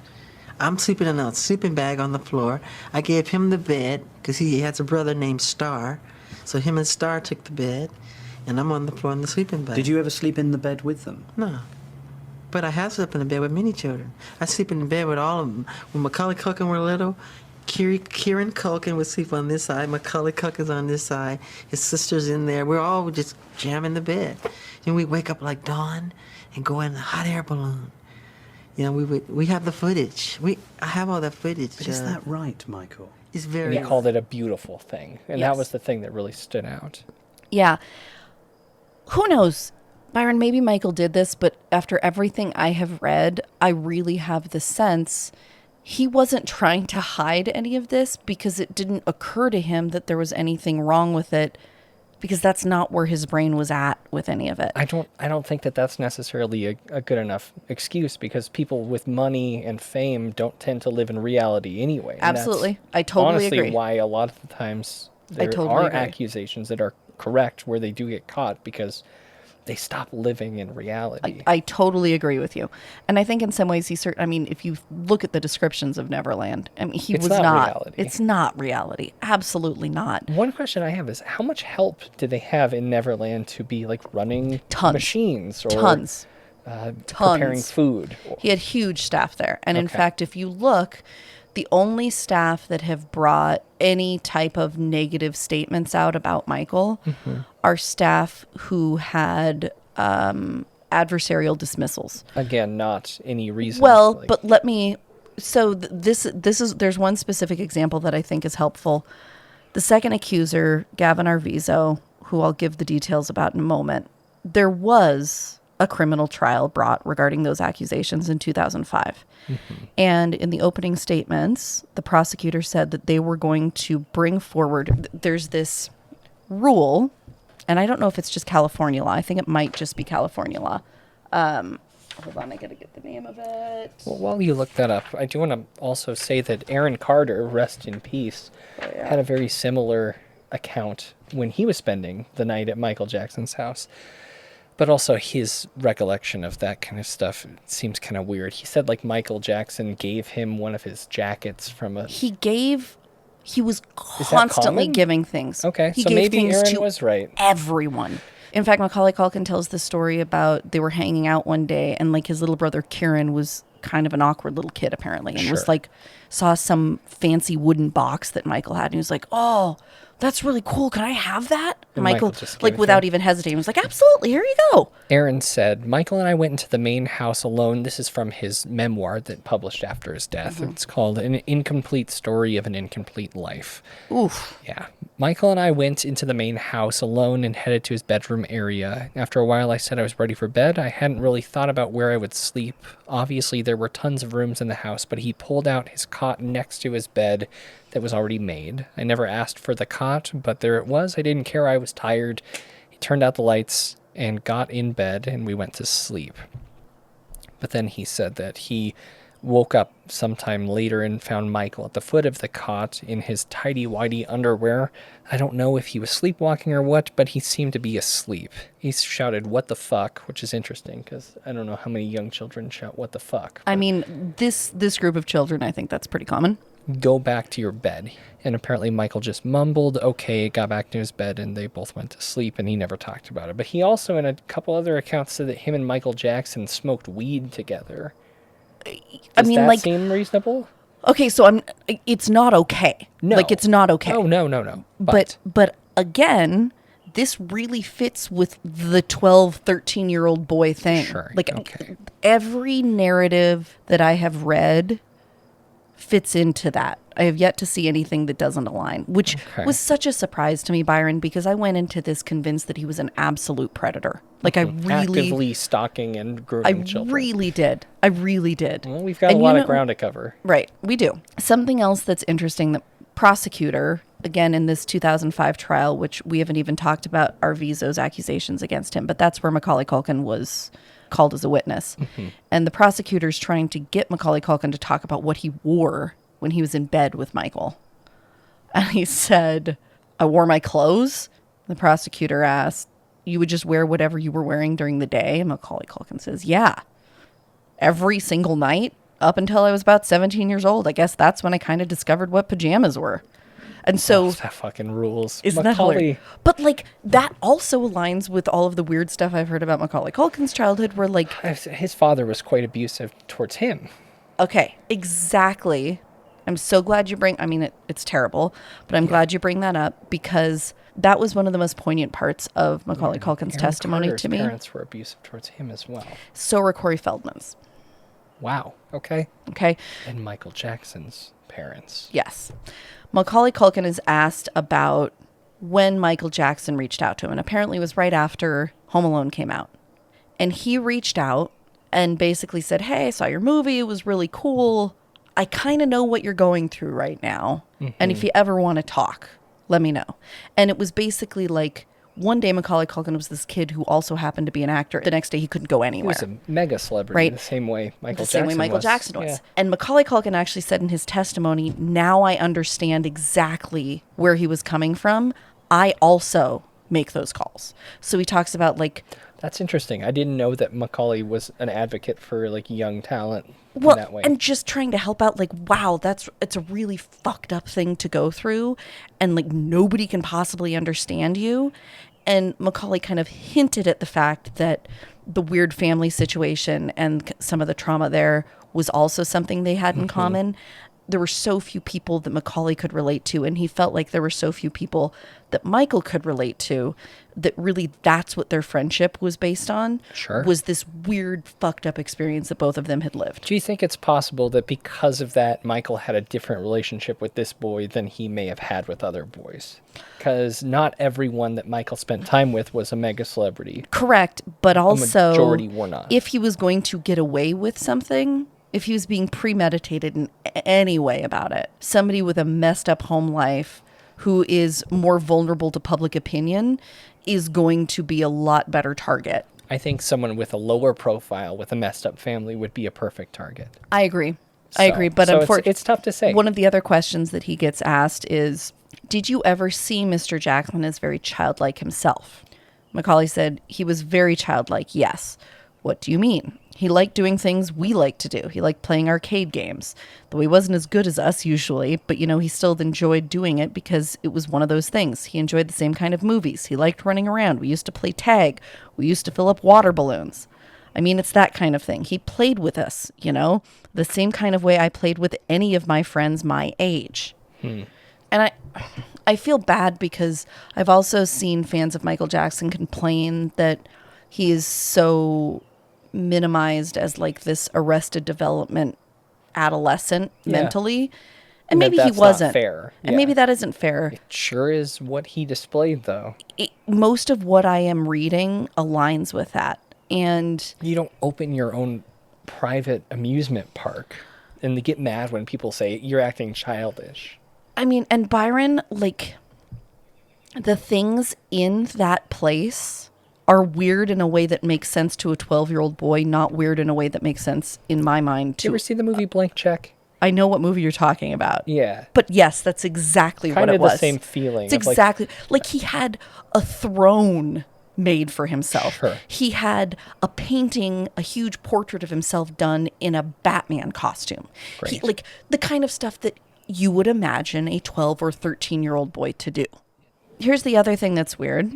I'm sleeping in a sleeping bag on the floor. I gave him the bed because he has a brother named Star. So him and Star took the bed, and I'm on the floor in the sleeping bag. Did you ever sleep in the bed with them? No. But I have slept in the bed with many children. I sleep in the bed with all of them. When Macaulay Culkin were little, Kieran Culkin would sleep on this side. Macaulay Culkin's on this side. His sister's in there. We're all just jamming the bed. And we wake up like dawn and go in a hot air balloon. You know, we have the footage. I have all that footage. But is that right, Michael? It's very. He called it a beautiful thing, and Yes. that was the thing that really stood out. Yeah. Who knows? Byron, maybe Michael did this, but after everything I have read, I really have the sense he wasn't trying to hide any of this because it didn't occur to him that there was anything wrong with it, because that's not where his brain was at with any of it. I don't think that that's necessarily a good enough excuse, because people with money and fame don't tend to live in reality anyway. And Absolutely. I totally honestly agree. Why a lot of the times there totally are agree. accusations that are correct where they do get caught, because they stop living in reality. I totally agree with you. And I think in some ways if you look at the descriptions of Neverland, I mean, It's not reality. It's not reality. Absolutely not. One question I have is, how much help did they have in Neverland to be like running machines or Tons. preparing food? He had huge staff there. And in Okay. fact, if you look, the only staff that have brought any type of negative statements out about Michael are staff who had adversarial dismissals. Again, not any reason. Well, but let me. So there's one specific example that I think is helpful. The second accuser, Gavin Arvizo, who I'll give the details about in a moment, there was a criminal trial brought regarding those accusations in 2005. And in the opening statements, the prosecutor said that they were going to bring forward, there's this rule, and I don't know if it's just California law. I think it might just be California law. Hold on, I gotta get the name of it. Well, while you look that up, I do want to also say that Aaron Carter, rest in peace, had a very similar account when he was spending the night at Michael Jackson's house. But also his recollection of that kind of stuff seems kind of weird. He said like Michael Jackson gave him one of his jackets from a... He was constantly giving things. Okay, He so gave maybe things Aaron to was right. everyone. In fact, Macaulay Culkin tells the story about they were hanging out one day and like his little brother Kieran was kind of an awkward little kid apparently, and was like, saw some fancy wooden box that Michael had, and he was like, oh, that's really cool. Can I have that? And Michael just gave like it to without him. even hesitating, was like, absolutely, here you go. Aaron said, Michael and I went into the main house alone. This is from his memoir that published after his death. It's called An Incomplete Story of an Incomplete Life. Oof. Yeah. Michael and I went into the main house alone and headed to his bedroom area. After a while, I said I was ready for bed. I hadn't really thought about where I would sleep. Obviously, there were tons of rooms in the house, but he pulled out his cot next to his bed that was already made. I never asked for the cot, but there it was. I didn't care. I was tired. He turned out the lights and got in bed, and we went to sleep. But then he said that he woke up sometime later and found Michael at the foot of the cot in his tighty-whitey underwear. I don't know if he was sleepwalking or what, but he seemed to be asleep. He shouted, "What the fuck?" which is interesting because I don't know how many young children shout, "What the fuck?" I mean, this group of children, I think that's pretty common. Go back to your bed. And apparently Michael just mumbled, okay, got back to his bed, and they both went to sleep, and he never talked about it. But he also, in a couple other accounts, said that him and Michael Jackson smoked weed together. Does that seem reasonable? Okay, so it's not okay. No. Like, it's not okay. Oh, no. But again, this really fits with the 12, 13-year-old boy thing. Sure, Like, okay. Every narrative that I have read fits into that. I have yet to see anything that doesn't align, which was such a surprise to me, Byron, because I went into this convinced that he was an absolute predator. Like, I really... Actively stalking and grooming children. I really did. Well, we've got a lot of ground to cover. Right, we do. Something else that's interesting, the prosecutor, again, in this 2005 trial, which we haven't even talked about Arvizo's accusations against him, but that's where Macaulay Culkin was called as a witness. Mm-hmm. And the prosecutor's trying to get Macaulay Culkin to talk about what he wore when he was in bed with Michael. And he said, "I wore my clothes." The prosecutor asked, "You would just wear whatever you were wearing during the day?" And Macaulay Culkin says, "Yeah. Every single night up until I was about 17 years old. I guess that's when I kind of discovered what pajamas were." And so... that fucking rules. Isn't that hilarious? But, like, that also aligns with all of the weird stuff I've heard about Macaulay Culkin's childhood, where, like... His father was quite abusive towards him. Okay, exactly. I'm so glad you bring... I mean, it's terrible, but I'm glad you bring that up, because that was one of the most poignant parts of Macaulay Culkin's testimony to me. His parents were abusive towards him as well. So were Corey Feldman's. Wow. Okay. And Michael Jackson's parents. Yes. Macaulay Culkin is asked about when Michael Jackson reached out to him. And apparently it was right after Home Alone came out. And he reached out and basically said, "Hey, I saw your movie. It was really cool. I kind of know what you're going through right now. Mm-hmm. And if you ever want to talk, let me know." And it was basically like, one day Macaulay Culkin was this kid who also happened to be an actor. The next day he couldn't go anywhere. He was a mega celebrity, right? The same way Michael Jackson was. Yeah. And Macaulay Culkin actually said in his testimony, "Now I understand exactly where he was coming from. I also make those calls." So he talks about, like... That's interesting. I didn't know that Macaulay was an advocate for, like, young talent in that way. And just trying to help out, like, wow, it's a really fucked up thing to go through, and, like, nobody can possibly understand you. And Macaulay kind of hinted at the fact that the weird family situation and some of the trauma there was also something they had in common. There were so few people that Macaulay could relate to, and he felt like there were so few people that Michael could relate to, that really that's what their friendship was based on. Sure. Was this weird, fucked up experience that both of them had lived. Do you think it's possible that because of that, Michael had a different relationship with this boy than he may have had with other boys? Because not everyone that Michael spent time with was a mega celebrity. Correct, but also, majority were not. If he was going to get away with something... If he was being premeditated in any way about it, somebody with a messed up home life who is more vulnerable to public opinion is going to be a lot better target. I think someone with a lower profile with a messed up family would be a perfect target. I agree. But unfortunately, it's tough to say. One of the other questions that he gets asked is, "Did you ever see Mr. Jackson as very childlike himself?" Macaulay said, "He was very childlike, yes." "What do you mean?" "He liked doing things we like to do. He liked playing arcade games. Though he wasn't as good as us usually, but he still enjoyed doing it because it was one of those things. He enjoyed the same kind of movies. He liked running around. We used to play tag. We used to fill up water balloons. I mean, it's that kind of thing. He played with us, the same kind of way I played with any of my friends my age." And I feel bad because I've also seen fans of Michael Jackson complain that he is so minimized as like this Arrested Development adolescent mentally, and maybe he wasn't. Not fair. And maybe that isn't fair. It sure is what he displayed, though. Most of what I am reading aligns with that, and you don't open your own private amusement park and they get mad when people say you're acting childish. I mean, and Byron, like, the things in that place are weird in a way that makes sense to a 12-year-old boy, not weird in a way that makes sense in my mind. Did you ever see the movie Blank Check? I know what movie you're talking about. Yeah. But yes, that's exactly what it was. Kind of the same feeling. It's exactly like he had a throne made for himself. Sure. He had a painting, a huge portrait of himself done in a Batman costume. Great. Like the kind of stuff that you would imagine a 12 or 13-year-old boy to do. Here's the other thing that's weird.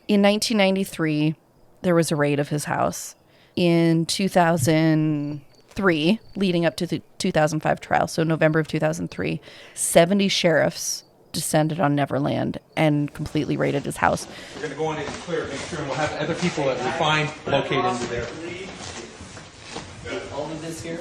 In 1993, there was a raid of his house. In 2003, leading up to the 2005 trial, so November of 2003, 70 sheriffs descended on Neverland and completely raided his house. We're going to go in and clear it, make sure, and we'll have other people that we find locate into there. All of this here?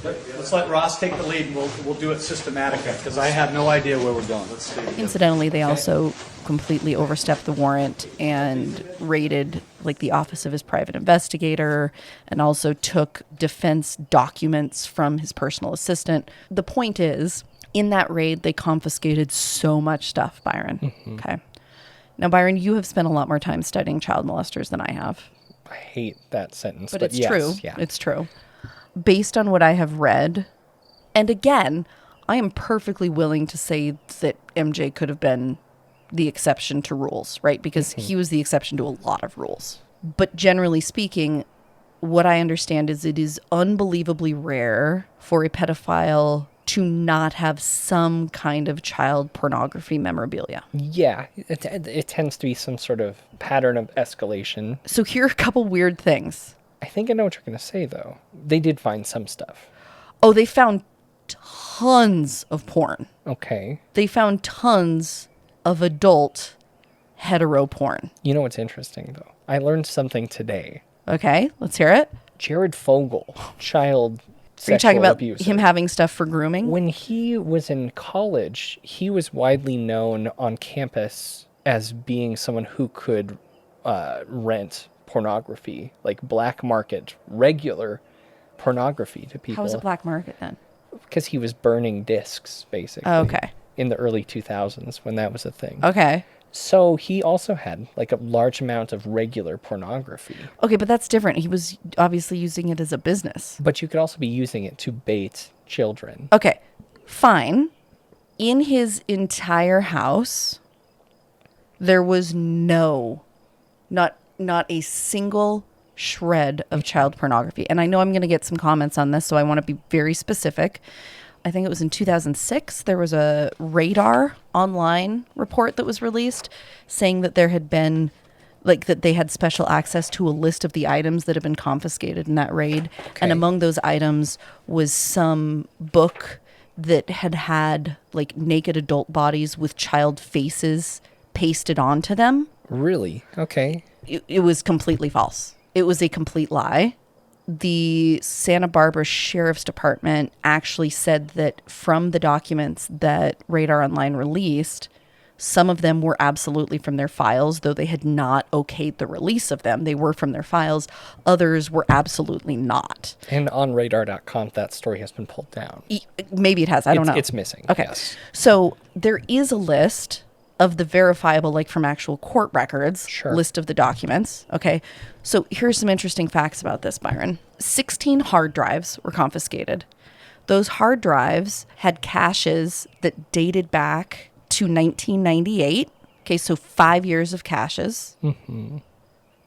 Let's let Ross take the lead, and we'll do it systematically, because I have no idea where we're going. Let's see. Incidentally, they also completely overstepped the warrant and raided like the office of his private investigator, and also took defense documents from his personal assistant. The point is, in that raid, they confiscated so much stuff, Byron. Mm-hmm. Okay. Now, Byron, you have spent a lot more time studying child molesters than I have. I hate that sentence, But it's yes, true. Yeah. It's true. Based on what I have read, and again, I am perfectly willing to say that MJ could have been the exception to rules, right? Because he was the exception to a lot of rules. But generally speaking, what I understand is it is unbelievably rare for a pedophile to not have some kind of child pornography memorabilia. Yeah, it tends to be some sort of pattern of escalation. So here are a couple weird things. I think I know what you're going to say, though. They did find some stuff. Oh, they found tons of porn. Okay. They found tons of adult hetero porn. You know what's interesting, though? I learned something today. Okay, let's hear it. Jared Fogle, child Are you talking about abuser. him having stuff for grooming? When he was in college, he was widely known on campus as being someone who could rent pornography, like black market, regular pornography to people. How was it black market then? Because he was burning discs, basically. Oh, okay. In the early 2000s, when that was a thing. Okay. So he also had like a large amount of regular pornography. Okay, but that's different. He was obviously using it as a business. But you could also be using it to bait children. Okay, fine. In his entire house, there was not a single shred of child pornography. And I know I'm going to get some comments on this, so I want to be very specific. I think it was in 2006, there was a Radar online report that was released saying that there had been, like, that they had special access to a list of the items that had been confiscated in that raid. Okay. And among those items was some book that had like naked adult bodies with child faces pasted onto them. Really? Okay. It was completely false. It was a complete lie. The Santa Barbara Sheriff's Department actually said that from the documents that Radar Online released, some of them were absolutely from their files, though they had not okayed the release of them. They were from their files. Others were absolutely not. And on radar.com, that story has been pulled down. Maybe it has. I don't know. It's missing. Okay. Yes. So there is a list of the verifiable, like from actual court records, list of the documents. Okay. So here's some interesting facts about this, Byron. 16 hard drives were confiscated. Those hard drives had caches that dated back to 1998. Okay, so 5 years of caches. Mm-hmm.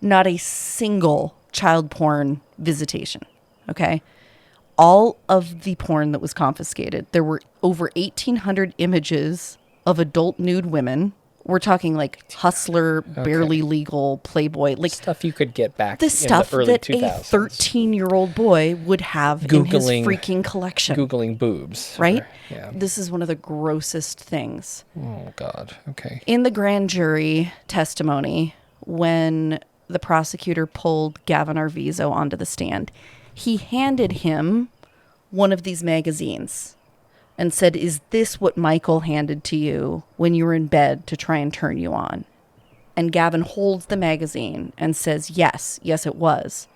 Not a single child porn visitation. Okay. All of the porn that was confiscated, there were over 1,800 images of adult nude women. We're talking like Hustler, Barely Legal, Playboy, like stuff you could get back the in stuff the early that 2000s. a 13-year-old boy would have in his freaking collection. Googling boobs. Right? Yeah. This is one of the grossest things. Oh, God. Okay. In the grand jury testimony, when the prosecutor pulled Gavin Arvizo onto the stand, he handed him one of these magazines and said, "Is this what Michael handed to you when you were in bed to try and turn you on?" And Gavin holds the magazine and says, yes, it was.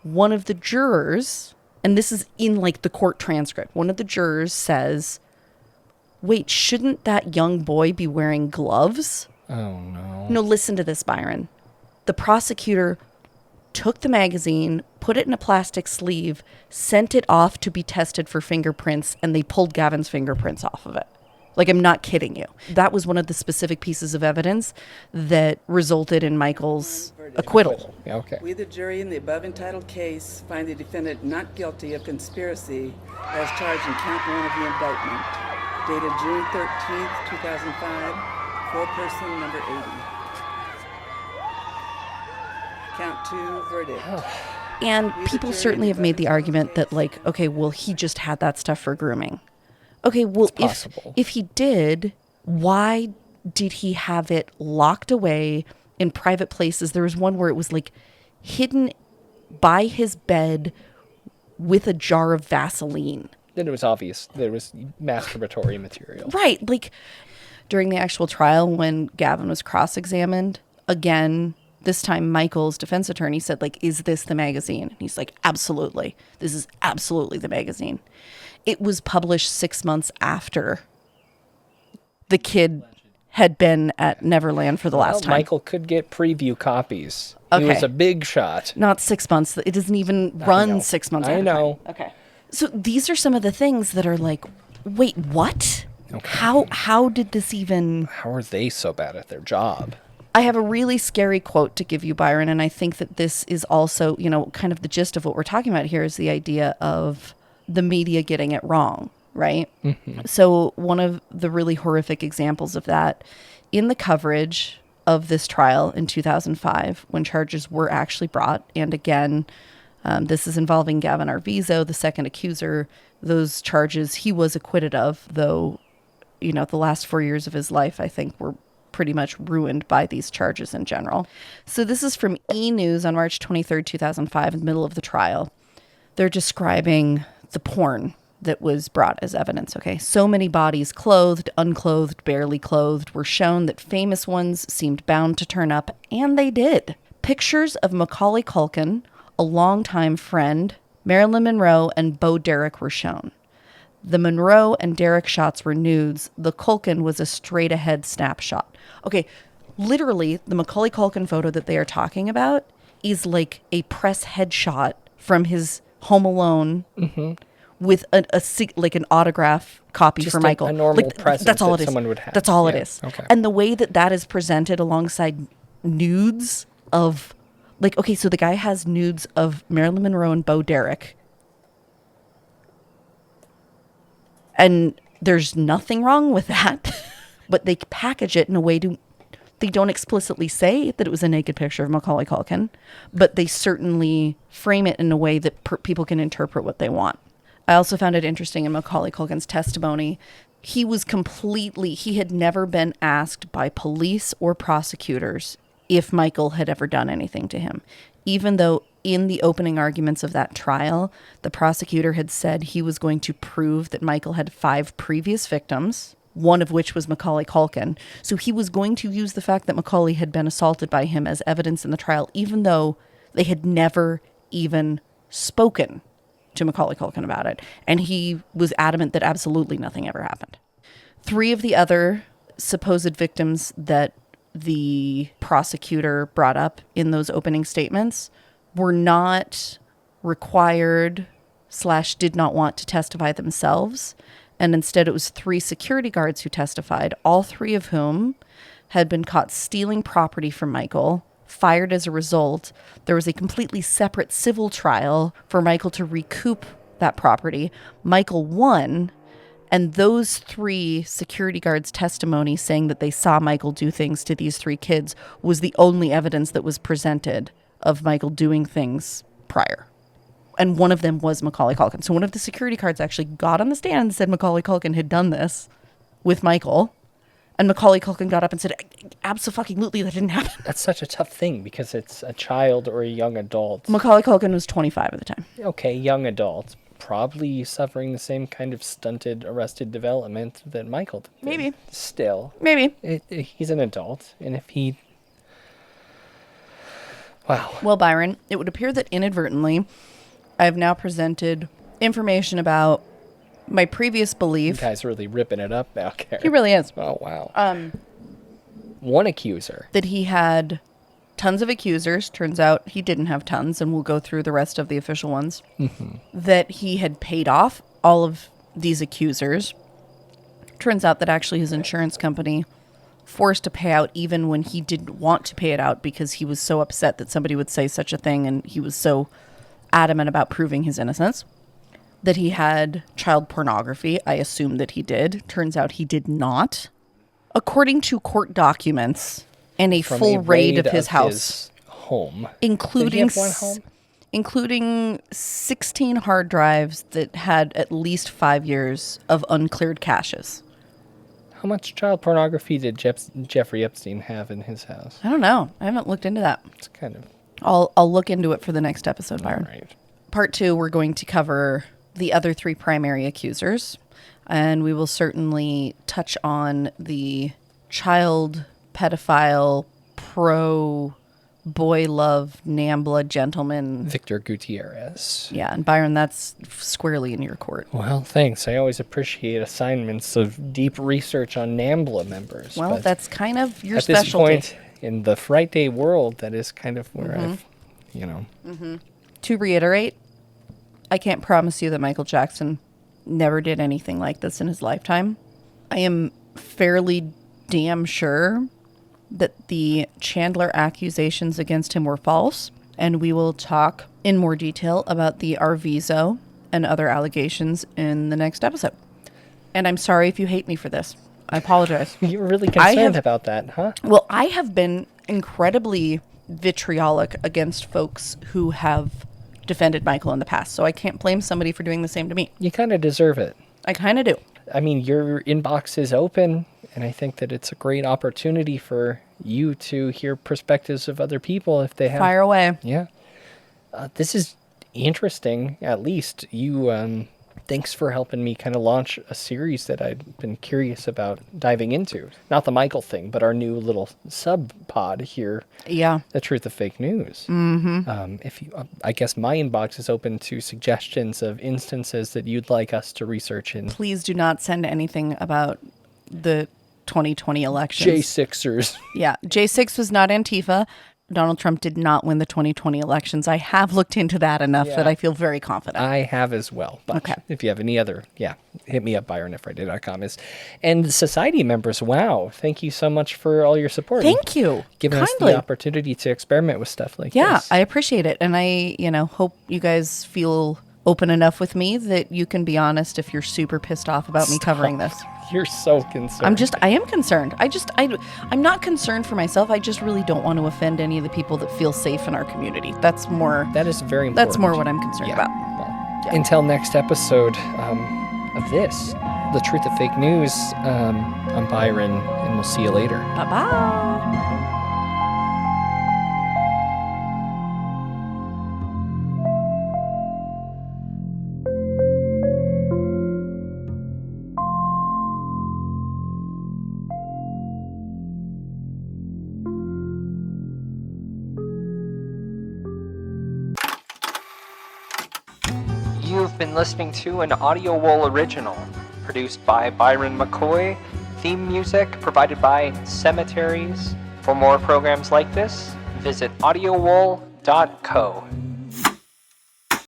One of the jurors, and this is in like the court transcript, one of the jurors says, "Wait, shouldn't that young boy be wearing gloves?" Oh, no. No, listen to this, Byron. The prosecutor took the magazine, put it in a plastic sleeve, sent it off to be tested for fingerprints, and they pulled Gavin's fingerprints off of it. Like, I'm not kidding you. That was one of the specific pieces of evidence that resulted in Michael's acquittal. Okay. We, the jury, in the above entitled case, find the defendant not guilty of conspiracy as charged in count 1 of the indictment, dated June 13th, 2005, four-person, number 80. Count 2, verdict. And people certainly have made the argument that, like, okay, well, he just had that stuff for grooming. Okay, well, if he did, why did he have it locked away in private places? There was one where it was, like, hidden by his bed with a jar of Vaseline. Then it was obvious there was masturbatory material. Right. Like, during the actual trial, when Gavin was cross-examined, again, this time Michael's defense attorney said, like, is this the magazine? And he's like, absolutely. This is absolutely the magazine. It was published 6 months after the kid had been at Neverland for the last time. Michael could get preview copies. Okay. He was a big shot. Not 6 months. It doesn't even run 6 months. I know. Okay. So these are some of the things that are like, wait, what? Okay. How did this even... How are they so bad at their job? I have a really scary quote to give you, Byron, and I think that this is also, you know, kind of the gist of what we're talking about here is the idea of the media getting it wrong, right? Mm-hmm. So one of the really horrific examples of that in the coverage of this trial in 2005, when charges were actually brought, and again, this is involving Gavin Arvizo, the second accuser. Those charges he was acquitted of, though, you know, the last 4 years of his life, I think, were pretty much ruined by these charges in general. So this is from E! News on March 23rd, 2005, in the middle of the trial. They're describing the porn that was brought as evidence, okay? So many bodies, clothed, unclothed, barely clothed, were shown that famous ones seemed bound to turn up, and they did. Pictures of Macaulay Culkin, a longtime friend, Marilyn Monroe, and Bo Derek were shown. The Monroe and Derek shots were nudes. The Culkin was a straight-ahead snapshot. Okay, literally, the Macaulay Culkin photo that they are talking about is like a press headshot from his Home Alone with an autograph copy Just for Michael. a normal present that's all that it is. someone would have. That's all it is. Okay. And the way that that is presented alongside nudes of, like, okay, so the guy has nudes of Marilyn Monroe and Bo Derek. And there's nothing wrong with that. But they package it in a way they don't explicitly say that it was a naked picture of Macaulay Culkin, but they certainly frame it in a way that people can interpret what they want. I also found it interesting in Macaulay Culkin's testimony. He had never been asked by police or prosecutors if Michael had ever done anything to him, even though in the opening arguments of that trial, the prosecutor had said he was going to prove that Michael had 5 previous victims, one of which was Macaulay Culkin. So he was going to use the fact that Macaulay had been assaulted by him as evidence in the trial, even though they had never even spoken to Macaulay Culkin about it. And he was adamant that absolutely nothing ever happened. 3 of the other supposed victims that the prosecutor brought up in those opening statements were not required / did not want to testify themselves. And instead it was 3 security guards who testified, all 3 of whom had been caught stealing property from Michael, fired as a result. There was a completely separate civil trial for Michael to recoup that property. Michael won, and those 3 security guards' testimony saying that they saw Michael do things to these 3 kids was the only evidence that was presented of Michael doing things prior. And one of them was Macaulay Culkin. So one of the security guards actually got on the stand and said Macaulay Culkin had done this with Michael. And Macaulay Culkin got up and said, absolutely, that didn't happen. That's such a tough thing because it's a child or a young adult. Macaulay Culkin was 25 at the time. Okay, young adult. Probably suffering the same kind of stunted, arrested development that Michael did. Maybe. Still. Maybe. He's an adult. And if he... Wow. Well, Byron, it would appear that inadvertently, I have now presented information about my previous belief. You guys are really ripping it up out there. He really is. Oh, wow. One accuser. That he had tons of accusers. Turns out he didn't have tons, and we'll go through the rest of the official ones. Mm-hmm. That he had paid off all of these accusers. Turns out that actually his insurance company forced to pay out even when he didn't want to pay it out because he was so upset that somebody would say such a thing, and he was so adamant about proving his innocence. That he had child pornography. I assume that he did. Turns out he did not. According to court documents and a From full a raid of his house. His home. Including Did he have one home? Including 16 hard drives that had at least 5 years of uncleared caches. How much child pornography did Jeffrey Epstein have in his house? I don't know. I haven't looked into that. It's kind of... I'll look into it for the next episode, Byron. All right. Part 2, we're going to cover the other 3 primary accusers, and we will certainly touch on the child pedophile boy love NAMBLA gentleman. Victor Gutierrez. Yeah, and Byron, that's squarely in your court. Well, thanks. I always appreciate assignments of deep research on NAMBLA members. Well, that's kind of your at specialty. At this point in the Frightday world, that is kind of where I've, To reiterate, I can't promise you that Michael Jackson never did anything like this in his lifetime. I am fairly damn sure that the Chandler accusations against him were false, and we will talk in more detail about the Arvizo and other allegations in the next episode. And I'm sorry if you hate me for this. I apologize. You're really concerned about that, huh? Well, I have been incredibly vitriolic against folks who have defended Michael in the past, so I can't blame somebody for doing the same to me. You kind of deserve it. I kind of do. I mean, your inbox is open, and I think that it's a great opportunity for you to hear perspectives of other people if they have... Fire away. Yeah. This is interesting, at least. You, thanks for helping me kind of launch a series that I've been curious about diving into. Not the Michael thing, but our new little sub-pod here. Yeah. The Truth of Fake News. Mm-hmm. If you, I guess my inbox is open to suggestions of instances that you'd like us to research in. Please do not send anything about the 2020 elections. J6ers. Yeah. J6 was not Antifa. Donald Trump did not win the 2020 elections. I have looked into that enough that I feel very confident. I have as well. But okay. If you have any other, hit me up, Byron at Frightday.com. And society members, wow, thank you so much for all your support. Thank you. Giving us the opportunity to experiment with stuff like this. Yeah, I appreciate it. And I, hope you guys feel open enough with me that you can be honest if you're super pissed off about me covering this. You're so concerned. I am concerned. I'm not concerned for myself. I just really don't want to offend any of the people that feel safe in our community. That is very important. That's more what I'm concerned about. Well, until next episode of this, The Truth of Fake News, I'm Byron, and we'll see you later. Bye-bye. You've been listening to an Audio Wool original, produced by Byron McCoy, theme music provided by Cemeteries. For more programs like this, visit audiowool.co.